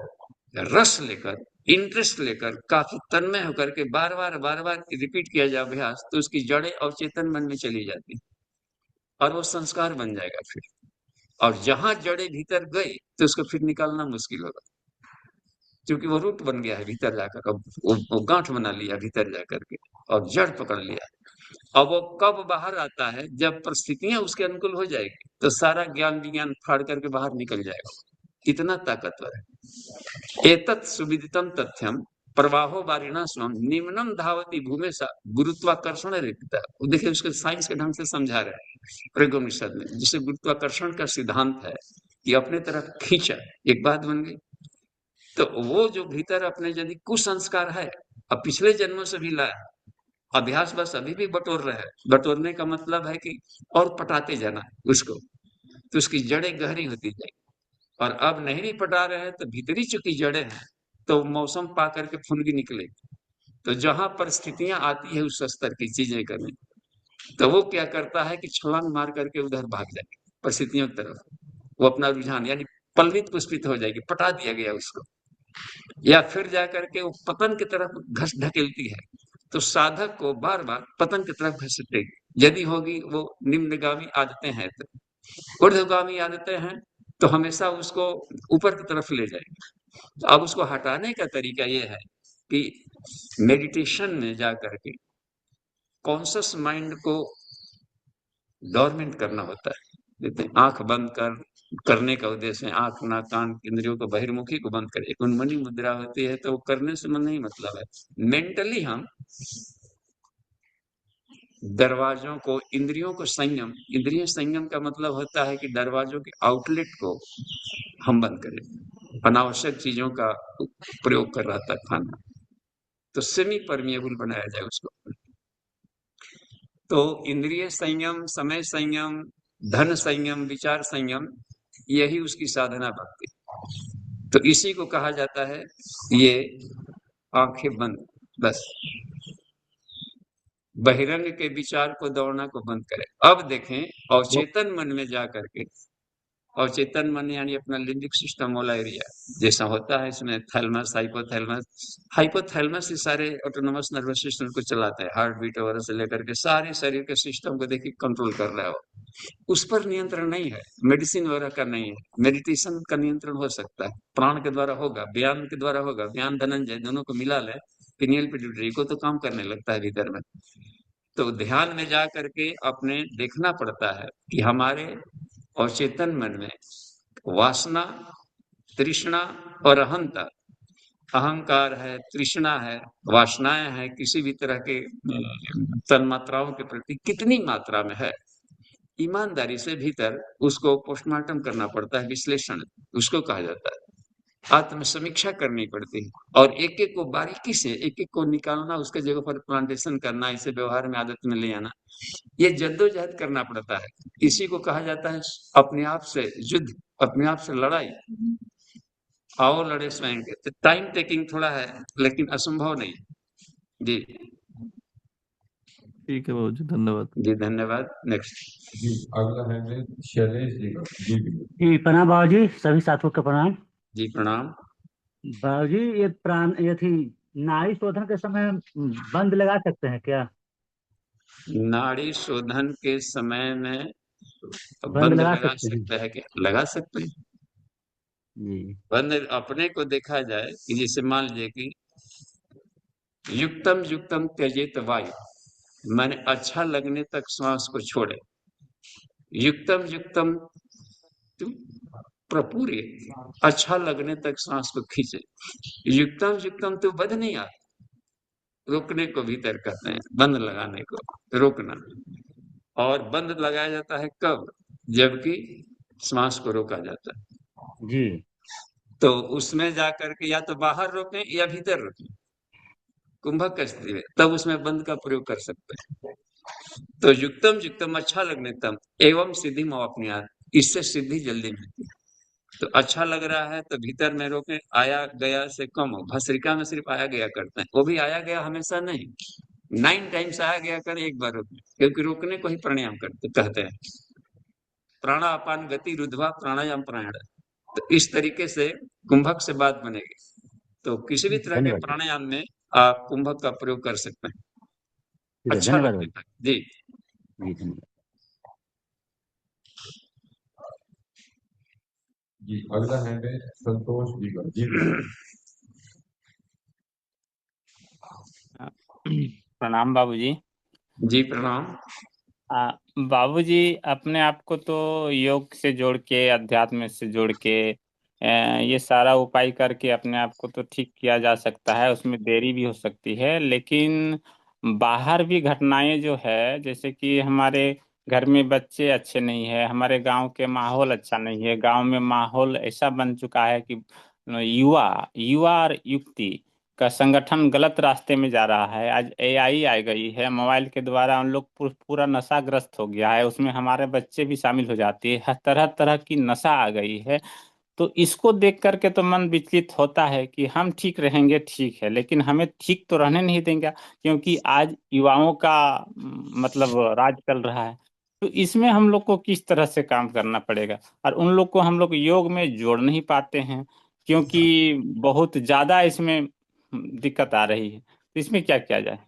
रस लेकर, इंटरेस्ट लेकर, काफी तन्मय होकर के बार बार रिपीट किया जाए अभ्यास, तो उसकी जड़ें अवचेतन मन में चली जाती और वो संस्कार बन जाएगा फिर। और जहां जड़ें भीतर गई तो उसको फिर निकालना मुश्किल होगा, क्योंकि वो रूट बन गया है भीतर जाकर, अब वो गांठ बना लिया भीतर जाकर के और जड़ पकड़ लिया। अब वो कब बाहर आता है, जब परिस्थितियां उसके अनुकूल हो जाएगी, तो सारा ज्ञान विज्ञान फाड़ करके बाहर निकल जाएगा, इतना ताकतवर है। एतत् सुविदितम तथ्यम प्रवाहो वारिणा स्वम निम्नम धावती भूमे सा गुरुत्वाकर्षण रेखता। देखिए उसके साइंस के ढंग से समझा रहे हैं प्रगोपनिषद में, जिसे गुरुत्वाकर्षण का सिद्धांत है कि अपने तरफ खींचा, एक बात बन गई। तो वो जो भीतर अपने यदि कुसंस्कार है, अब पिछले जन्मों से भी लाया, अभ्यास बस अभी भी बटोर रहे हैं। बटोरने का मतलब है कि और पटाते जाना उसको, तो उसकी जड़ें गहरी होती जाएगी। और अब नहीं भी पटा रहे हैं तो भीतरी चुकी जड़ें हैं, तो मौसम पा करके फुनगी निकलेगी। तो जहां परिस्थितियां आती है उस स्तर की चीजें करने, तो वो क्या करता है कि छलांग मार करके उधर भाग जाएगी परिस्थितियों की तरफ, वो अपना रुझान यानी पल्वित पुष्पित हो जाएगी, पटा दिया गया उसको, या फिर जाकर के वो पतन की तरफ घस ढकेलती है। तो साधक को बार बार पतन की तरफ घसीटेगी। यदि होगी वो निम्नगामी आदतें हैं, तो ऊर्ध्वगामी आदतें हैं तो हमेशा उसको ऊपर की तरफ ले जाएगी। तो अब उसको हटाने का तरीका ये है कि मेडिटेशन में जाकर के कॉन्शियस माइंड को डोरमेंट करना होता है। जैसे आंख बंद करने का उद्देश्य है आंख नाक कान इंद्रियों को बहिर्मुखी को बंद करे, उन्मनी मुद्रा होती है, तो वो करने से मन नहीं मतलब है। मेंटली हम दरवाजों को, इंद्रियों को संयम, इंद्रिय संयम का मतलब होता है कि दरवाजों के आउटलेट को हम बंद करें, अनावश्यक चीजों का प्रयोग कर रहा था खाना, तो सेमी परमिएबल बनाया जाए उसको। तो इंद्रिय संयम, समय संयम, धन संयम, विचार संयम, यही उसकी साधना भक्ति। तो इसी को कहा जाता है ये आंखें बंद, बस बहिरंग के विचार को दौड़ना को बंद करें। अब देखें अवचेतन मन में जा करके, अवचेतन मन यानी अपना लिम्बिक सिस्टम वाला एरिया जैसा होता है, इसमें थैलमस, हाइपोथैलेमस, हाइपोथैलेमस इस सारे ऑटोनोमस नर्वस सिस्टम को चलाता है, हार्ट बीट वगैरह से लेकर के सारे शरीर के सिस्टम को देखिए कंट्रोल कर रहा हो। उस पर नियंत्रण नहीं है, मेडिसिन वगैरह का नहीं है। मेडिटेशन का नियंत्रण हो सकता है, प्राण के द्वारा होगा, व्यायाम के द्वारा होगा। व्यायाम धनंजय दोनों को मिला ले, पिनियल पिट्यूटरी को तो काम करने लगता है भीतर में। तो ध्यान में जा करके अपने देखना पड़ता है कि हमारे अवचेतन मन में वासना, तृष्णा और अहंता, अहंकार है, तृष्णा है, वासनाएं हैं, किसी भी तरह के तन्मात्राओं के प्रति कितनी मात्रा में है, ईमानदारी से भीतर उसको पोस्टमार्टम करना पड़ता है, विश्लेषण उसको कहा जाता है। आत्म समीक्षा करनी पड़ती है और एक एक को बारीकी से एक एक को निकालना, उसके जगह पर प्लांटेशन करना, इसे व्यवहार में आदत में ले आना, ये जद्दोजहद करना पड़ता है। इसी को कहा जाता है अपने आप से युद्ध, अपने आप से लड़ाई। आओ लड़े स्वयं के। तो टाइम टेकिंग थोड़ा है लेकिन असंभव नहीं। जी ठीक है बाबू जी, धन्यवाद। जी धन्यवाद। नेक्स्ट जी अगला है शैलेश जी का। जी प्रणाम बाबू जी, सभी साथियों का प्रणाम। जी प्रणाम। बाबू जी ये थी नाड़ी शोधन के समय बंद लगा सकते हैं क्या? नाड़ी शोधन के समय में बंद बंद लगा लगा सकते हैं सकता है क्या? लगा सकते हैं। जी। बंद अपने को देखा जाए कि जैसे मान लीजिए कि युक्तम युक्तम त्यजेत वायु, मैंने अच्छा लगने तक श्वास को छोड़े। युक्तम युक्तम प्रपूर्य, अच्छा लगने तक सांस को खींचे। युक्तम युक्तम तो बंद नहीं आता, रोकने को भीतर कहते हैं, बंद लगाने को रोकना। और बंद लगाया जाता है कब? जबकि श्वास को रोका जाता है जी। तो उसमें जाकर के या तो बाहर रोकें या भीतर रोकें, कुंभक का स्थिति में, तब उसमें बंद का प्रयोग कर सकते हैं। तो युक्तम युक्तम अच्छा लगने तम एवं सिद्धि मवाप्नुयात्, इससे सिद्धि जल्दी मिलती है। तो अच्छा लग रहा है तो भीतर में रोके, आया गया से कम हो। भस्त्रिका में सिर्फ आया गया करते हैं, वो भी आया गया हमेशा नहीं, 9 टाइम्स आया गया करें, एक बार रोके, क्योंकि रोकने को ही प्राणायाम कहते हैं। प्राणापान गति रुद्ध्वा प्राणायाम प्राणायाम। तो इस तरीके से कुंभक से बात बनेगी। तो किसी भी तरह के धन्यवाद प्राणायाम में आप कुंभक का प्रयोग कर सकते हैं, ठीक है, अच्छा धन्यवाद लगने भाई तक। जी जी, धन्यवाद। जी अगला है संतोष जी का। जी प्रणाम बाबूजी। जी प्रणाम। बाबूजी अपने आप को तो योग से जोड़ के, अध्यात्म से जोड़ के ये सारा उपाय करके अपने आप को तो ठीक किया जा सकता है, उसमें देरी भी हो सकती है, लेकिन बाहर भी घटनाएं जो है, जैसे कि हमारे घर में बच्चे अच्छे नहीं है, हमारे गांव के माहौल अच्छा नहीं है, गांव में माहौल ऐसा बन चुका है कि युवा युवा और युक्ति का संगठन गलत रास्ते में जा रहा है। आज एआई आ गई है, मोबाइल के द्वारा उन लोग पूरा नशाग्रस्त हो गया है, उसमें हमारे बच्चे भी शामिल हो जाते हैं, हर तरह तरह की नशा आ गई है। तो इसको देख करके तो मन विचलित होता है कि हम ठीक रहेंगे, ठीक है, लेकिन हमें ठीक तो रहने नहीं देंगे, क्योंकि आज युवाओं का मतलब राज चल रहा है। तो इसमें हम लोग को किस तरह से काम करना पड़ेगा, और उन लोग को हम लोग योग में जोड़ नहीं पाते हैं, क्योंकि बहुत ज्यादा इसमें दिक्कत आ रही है। तो इसमें क्या किया जाए?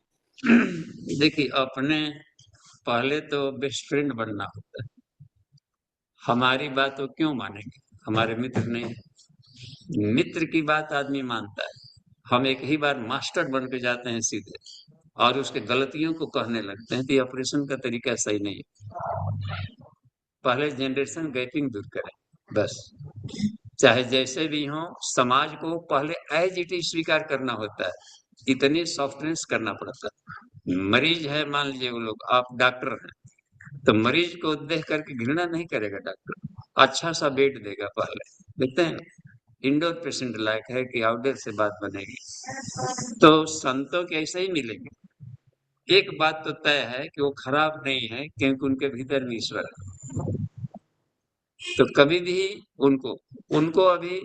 देखिए अपने पहले तो बेस्ट फ्रेंड बनना होता है। हमारी बात वो क्यों मानेंगे, हमारे मित्र नहीं। मित्र की बात आदमी मानता है। हम एक ही बार मास्टर बन के जाते हैं सीधे और उसके गलतियों को कहने लगते हैं, तो ये ऑपरेशन का तरीका सही नहीं है। पहले जनरेशन गैपिंग दूर करें बस। चाहे जैसे भी हो, समाज को पहले एज इट इज स्वीकार करना होता है, इतनी सॉफ्टनेस करना पड़ता है। मरीज है मान लीजिए, वो लोग, आप डॉक्टर हैं तो मरीज को देख करके घृणा नहीं करेगा डॉक्टर, अच्छा सा बेड देगा। पहले देखते हैं इंडोर पेशेंट लायक है कि आउटडोर से बात बनेगी। तो संतों के ऐसे ही मिलेंगे। एक बात तो तय है कि वो खराब नहीं है, क्योंकि उनके भीतर भी ईश्वर है। तो कभी भी उनको उनको अभी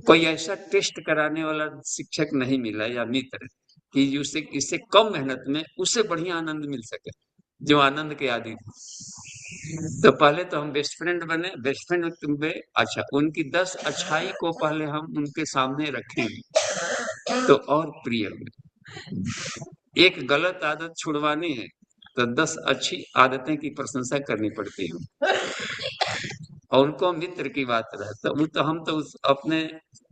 कोई ऐसा टेस्ट कराने वाला शिक्षक नहीं मिला या मित्र कि उससे इससे कम मेहनत में उससे बढ़िया आनंद मिल सके, जो आनंद के आदि थे। तो पहले तो हम बेस्ट फ्रेंड बने, बेस्ट फ्रेंड में अच्छा उनकी 10 अच्छाई को पहले हम उनके सामने रखेंगे तो और प्रिय हुए। एक गलत आदत छुड़वानी है तो 10 अच्छी आदतें की प्रशंसा करनी पड़ती है। और उनको मित्र की बात रहे तो हम तो उस अपने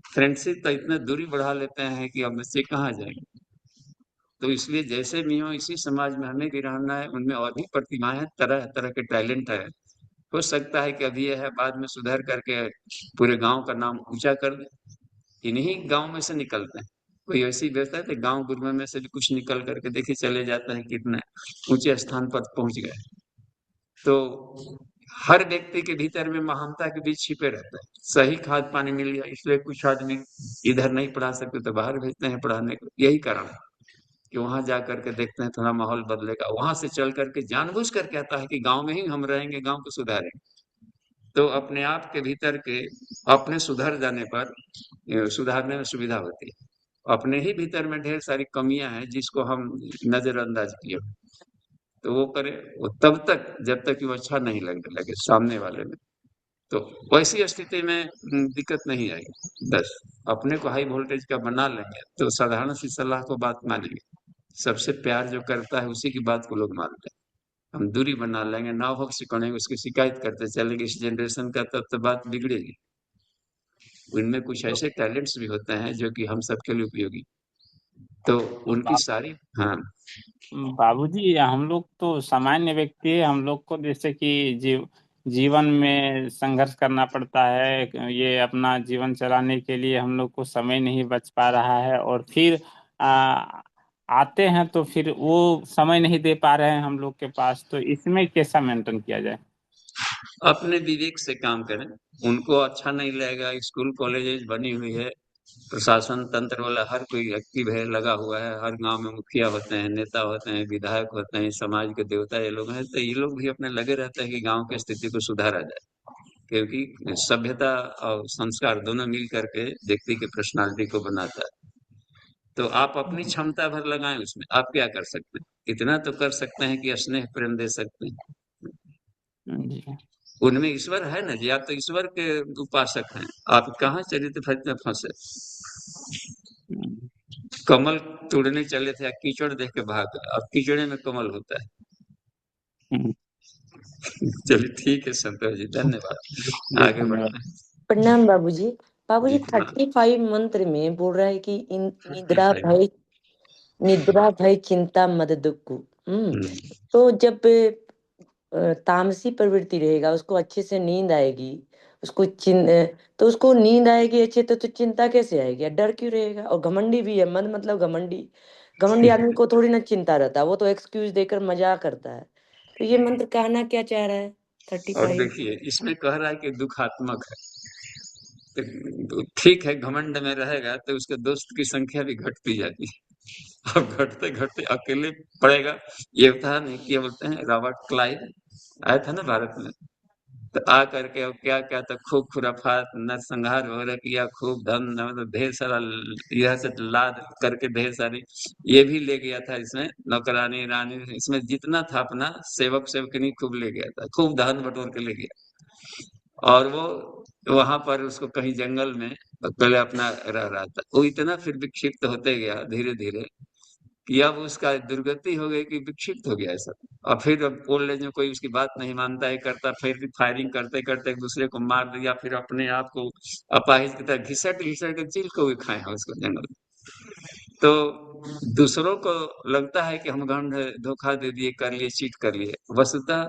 फ्रेंडशिप तो इतने दूरी बढ़ा लेते हैं कि अब इससे कहाँ जाएंगे। तो इसलिए जैसे भी हो इसी समाज में हमें भी रहना है, उनमें और भी प्रतिभाएं हैं, तरह तरह के टैलेंट है। हो सकता है कि अभी यह है बाद में सुधर करके पूरे गांव का नाम ऊंचा कर दे। इन्हीं गांव में से निकलते हैं, कोई ऐसी व्यवस्था है गांव गुरमे में से भी कुछ निकल करके देखिए चले जाते हैं कितने ऊंचे स्थान पर पहुंच गए। तो हर व्यक्ति के भीतर में महानता के बीच छिपे रहता है। सही खाद पानी मिल गया इसलिए कुछ आदमी इधर नहीं पढ़ा सकते तो बाहर भेजते हैं पढ़ाने को। यही कारण है कि वहां जा करके देखते हैं थोड़ा माहौल बदलेगा, वहां से चल करके जानबूझ कर कहता है कि गांव में ही हम रहेंगे, गांव को सुधारेंगे। तो अपने आप के भीतर के अपने सुधर जाने पर सुधारने में सुविधा होती है। अपने ही भीतर में ढेर सारी कमियां हैं जिसको हम नजरअंदाज किए, तो वो करे वो तब तक जब तक कि वो अच्छा नहीं लगने लगे सामने वाले में। तो वैसी स्थिति में दिक्कत नहीं आएगी। बस अपने को हाई वोल्टेज का बना लेंगे तो साधारण सी सलाह को बात मानेंगे। सबसे प्यार जो करता है उसी की बात को लोग मानते हैं। हम दूरी बना लेंगे, ना हो सिखाएंगे, उसकी शिकायत करते चलेंगे, इस जनरेशन का तब तो बात बिगड़ेगी। उनमें कुछ ऐसे टैलेंट्स भी होते हैं जो कि हम सबके लिए उपयोगी, तो उनकी सारी हाँ बाबूजी हम लोग तो सामान्य व्यक्ति है, हम लोग को जैसे कि जीवन में संघर्ष करना पड़ता है, ये अपना जीवन चलाने के लिए हम लोग को समय नहीं बच पा रहा है और फिर आते हैं तो फिर वो समय नहीं दे पा रहे हैं हम लोग के पास, तो इसमें कैसा मेंटेन किया जाए? अपने विवेक से काम करें। उनको अच्छा नहीं लगेगा, स्कूल कॉलेजेस बनी हुई है, प्रशासन तंत्र वाला हर कोई एक्टिव है, लगा हुआ है, हर गांव में मुखिया होते हैं, नेता होते हैं, विधायक होते हैं, समाज के देवता ये लोग हैं, तो ये लोग भी अपने लगे रहते हैं कि गांव की स्थिति को सुधारा जाए। क्योंकि सभ्यता और संस्कार दोनों मिल करके व्यक्ति की पर्सनालिटी को बनाता है। तो आप अपनी क्षमता भर लगाएं उसमें, आप क्या कर सकते हैं? इतना तो कर सकते हैं कि स्नेह प्रेम दे सकते हैं। जी उनमें ईश्वर है ना जी, आप तो ईश्वर के उपासक हैं, आप कहाँ चरित्र फरित्र में फंसे। कमल तोड़ने चले थे, कीचड़ देख के भाग गए, अब कीचड़े में कमल होता है। चलिए ठीक है संतोष जी, धन्यवाद। आगे बढ़ते हैं। प्रणाम बाबूजी। बाबूजी जी प्रणाम। 35 मंत्र में बोल रहा है कि निद्रा 35 भय चिंता मद दुख। तो जब तामसी प्रवृत्ति रहेगा उसको अच्छे से नींद आएगी, उसको तो उसको नींद आएगी अच्छे तो चिंता कैसे आएगी? डर क्यों रहेगा? और घमंडी भी है, मद मतलब घमंडी आदमी को थोड़ी ना चिंता रहता है, वो तो एक्सक्यूज देकर मजाक करता है। तो ये मंत्र कहना क्या चाह रहा है? और 35 देखिए इसमें कह रहा है कि दुखात्मक है, तो ठीक है घमंड में रहेगा तो उसके दोस्त की संख्या भी घटती जाती है। अब घटते घटते अकेले पड़ेगा। ये था नहीं, क्या बोलते हैं, रॉबर्ट क्लाइव आया था ना भारत में, तो आ करके और क्या क्या तो खूब खुराफात नरसंहार वगैरह किया, खूब धन मतलब ढेर सारा यह से लाद करके ढेर सारी ये भी ले गया था, इसमें नौकरानी रानी इसमें जितना था अपना सेवक सेवकनी खूब ले गया था, खूब धन बटोर के ले गया। और वो वहां पर उसको कहीं जंगल में पहले अपना रह रहा था, वो इतना फिर विक्षिप्त होते गया धीरे धीरे कि अब उसका दुर्गति हो गई कि विक्षिप्त हो गया ऐसा। और फिर अब ओल्ड एज में कोई उसकी बात नहीं मानता है करता, फिर भी फायरिंग करते करते एक दूसरे को मार दिया, फिर अपने आप को अपाहिज की तरह घिसट घिसट के चिल को भी खाए हैं उसको जंगल में। तो दूसरों को लगता है कि हम गंड धोखा दे दिए, कर लिए, चीट कर लिए, वस्तुतः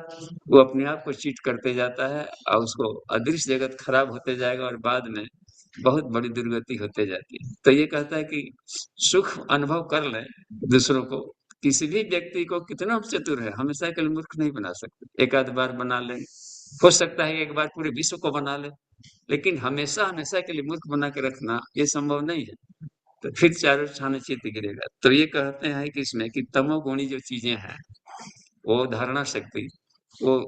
वो अपने आप को चीट करते जाता है और उसको अदृश्य जगत खराब होते जाएगा और बाद में बहुत बड़ी दुर्गति होते जाती है। तो ये कहता है कि सुख अनुभव कर लें दूसरों को। किसी भी व्यक्ति को कितना हम चतुर है, हमेशा के लिए मूर्ख नहीं बना सकते। एक आध बार बना लें, हो सकता है एक बार पूरे विश्व को बना ले, लेकिन हमेशा हमेशा के लिए मूर्ख बना के रखना ये संभव नहीं है। तो फिर चारों छाने चित्त गिरेगा। तो ये कहते हैं कि इसमें कि तमोगुणी जो चीजें हैं वो धारणा शक्ति, वो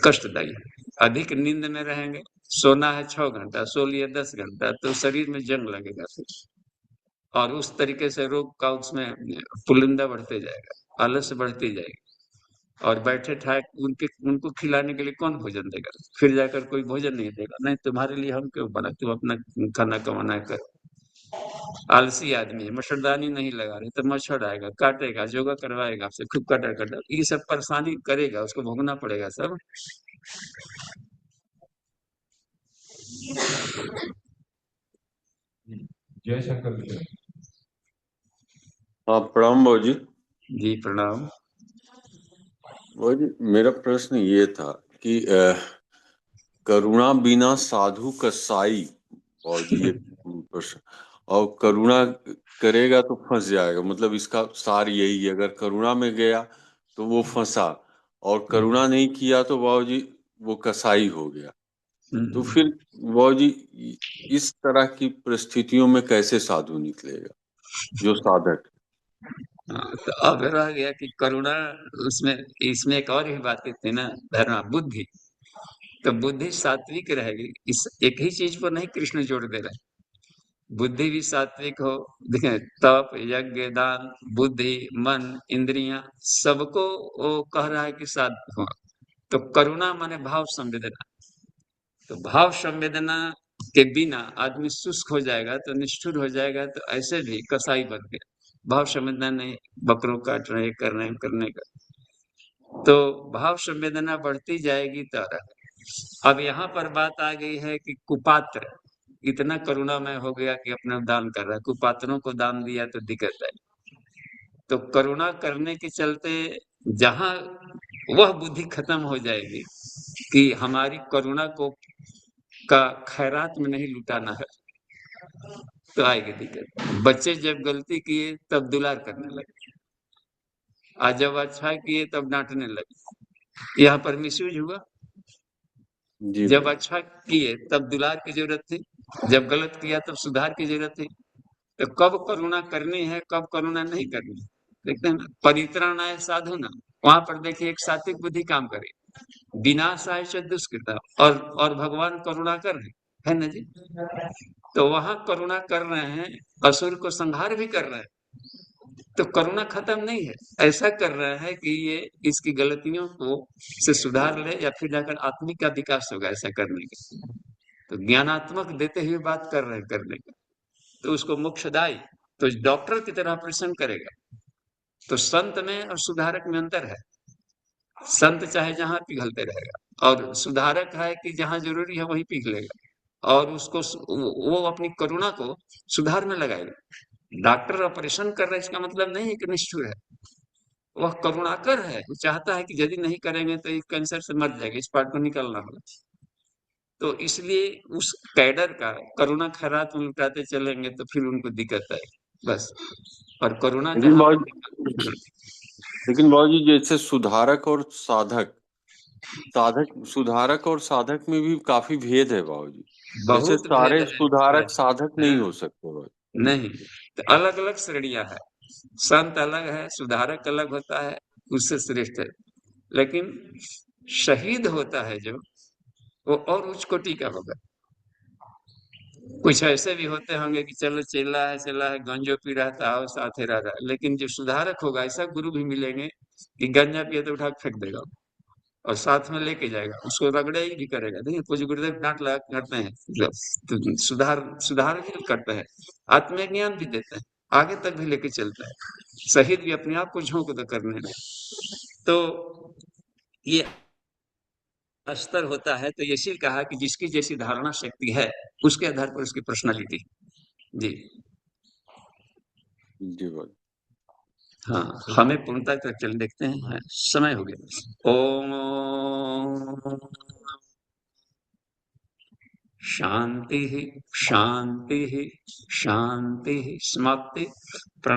कष्टदायी है। अधिक नींद में रहेंगे, सोना है 6 घंटा, सो लिए 10 घंटा, तो शरीर में जंग लगेगा फिर, और उस तरीके से रोग का उसमें पुलिंदा बढ़ते जाएगा, आलस्य बढ़ती जाएगी, और बैठे ठाक उनको खिलाने के लिए कौन भोजन देगा? फिर जाकर कोई भोजन नहीं देगा, नहीं तुम्हारे लिए हम क्यों बना, तुम अपना खाना कमाना कर। आलसी आदमी है, मच्छरदानी नहीं लगा रहे तो मच्छर आएगा, काटेगा, योगा करवाएगा आपसे, खूब कटर कटर, ये सब परेशानी करेगा, उसको भोगना पड़ेगा सब। जय शंकर भैया। हाँ, प्रणाम बाबू जी। जी प्रणाम। बाबू जी, मेरा प्रश्न ये था कि करुणा बिना साधु कसाई, बाबू जी ये प्रश्न, और करुणा करेगा तो फंस जाएगा, मतलब इसका सार यही है, अगर करुणा में गया तो वो फंसा, और करुणा नहीं किया तो बाबू जी वो कसाई हो गया। तो फिर बाबू जी इस तरह की परिस्थितियों में कैसे साधु निकलेगा जो साधक? तो अब रह गया कि करुणा, उसमें इसमें एक और ही बात कहते हैं ना, धर्म बुद्धि, तो बुद्धि सात्विक रहेगी, इस एक ही चीज पर नहीं कृष्ण जोड़ दे रहे, बुद्धि भी सात्विक हो। देखें, तप, यज्ञ, दान, बुद्धि, मन, इंद्रियां, सबको वो कह रहा है कि सात्विक हो। तो करुणा माने भाव संवेदना, तो भाव संवेदना के बिना आदमी शुष्क हो जाएगा, तो निष्ठुर हो जाएगा, तो ऐसे भी कसाई बन गया, भाव संवेदना नहीं, बकरों काट रहे, कर रहे, करने का, तो भाव संवेदना बढ़ती जाएगी तरह। अब यहाँ पर बात आ गई है कि कुपात्र इतना करुणामय हो गया कि अपना दान कर रहा है, कुपात्रों को दान दिया तो दिक्कत है। तो करुणा करने के चलते जहां वह बुद्धि खत्म हो जाएगी कि हमारी करुणा को का खैरात में नहीं लुटाना है, तो आएगी दिक्कत। बच्चे जब गलती किए तब दुलार करने लगे, आज जब अच्छा किए तब डांटने लगे, यहाँ पर मिसयूज हुआ। जी जब भाई। अच्छा किए तब दुलार की जरूरत थी, जब गलत किया तब सुधार की जरूरत थी। तो कब करुणा करनी है, कब करुणा नहीं करनी है, देखते हैं ना। परित्राणाय साधुना, वहां पर देखिए एक सात्विक बुद्धि काम करे, विनाशाय च दुष्कृता, और भगवान करुणा कर रहे है ना जी। तो वहां करुणा कर रहे हैं, असुर को संहार भी कर रहे हैं, तो करुणा खत्म नहीं है, ऐसा कर रहा है कि ये इसकी गलतियों को से सुधार ले, या फिर जाकर आत्मिक का विकास होगा ऐसा करने के। तो ज्ञानात्मक देते हुए बात कर रहे हैं करने का, तो उसको मोक्षदायी, तो डॉक्टर की तरह ऑपरेशन करेगा। तो संत में और सुधारक में अंतर है, संत चाहे जहां पिघलते रहेगा, और सुधारक है कि जहां जरूरी है वहीं पिघ लेगा, और उसको वो अपनी करुणा को सुधार में लगाएगा। डॉक्टर ऑपरेशन कर रहा है इसका मतलब नहीं है कि निष्ठुर है, वह करुणाकर है, वो चाहता है कि यदि नहीं करेंगे तो इस कैंसर से मर जाएगा, इस पार्ट को निकालना होगा। तो इसलिए उस कैडर का करुणा खैरात में लुटाते चलेंगे तो फिर उनको दिक्कत आएगी बस। और करुणा लेकिन जहां बाबू जी जैसे सुधारक और साधक, सुधारक और साधक में भी काफी भेद है बाबू जी। जैसे बहुत भेद सारे है, सुधारक साधक नहीं हाँ, हो सकते बाबू। नहीं, तो अलग अलग श्रेणियां है, संत अलग है, सुधारक अलग होता है, उससे श्रेष्ठ है। लेकिन शहीद होता है जो, वो और उच्च कोटि का होगा। कुछ ऐसे भी होते होंगे कि चलो चला है गंजो पी रहा था और साथ ही रह रहा है, लेकिन जो सुधारक होगा, ऐसा गुरु भी मिलेंगे कि गंजा पिए तो उठा के फेंक देगा और साथ में लेके जाएगा, उसको रगड़े ही भी करेगा। देखिए कुछ गुरुदेव डांट लगा करते हैं, तो सुधार भी करते हैं, आत्मज्ञान भी देते हैं, आगे तक भी लेके चलता है। शहीद भी अपने आप को झोंक दे करने में। तो ये स्तर होता है, तो इसी कहा कि जिसकी जैसी धारणा शक्ति है उसके आधार पर उसकी पर्सनालिटी। जी जी बाबू। हाँ, हमें पूर्णता तक चल देखते हैं, हाँ, समय हो गया। ओम शांति शांति शांति समाप्ति।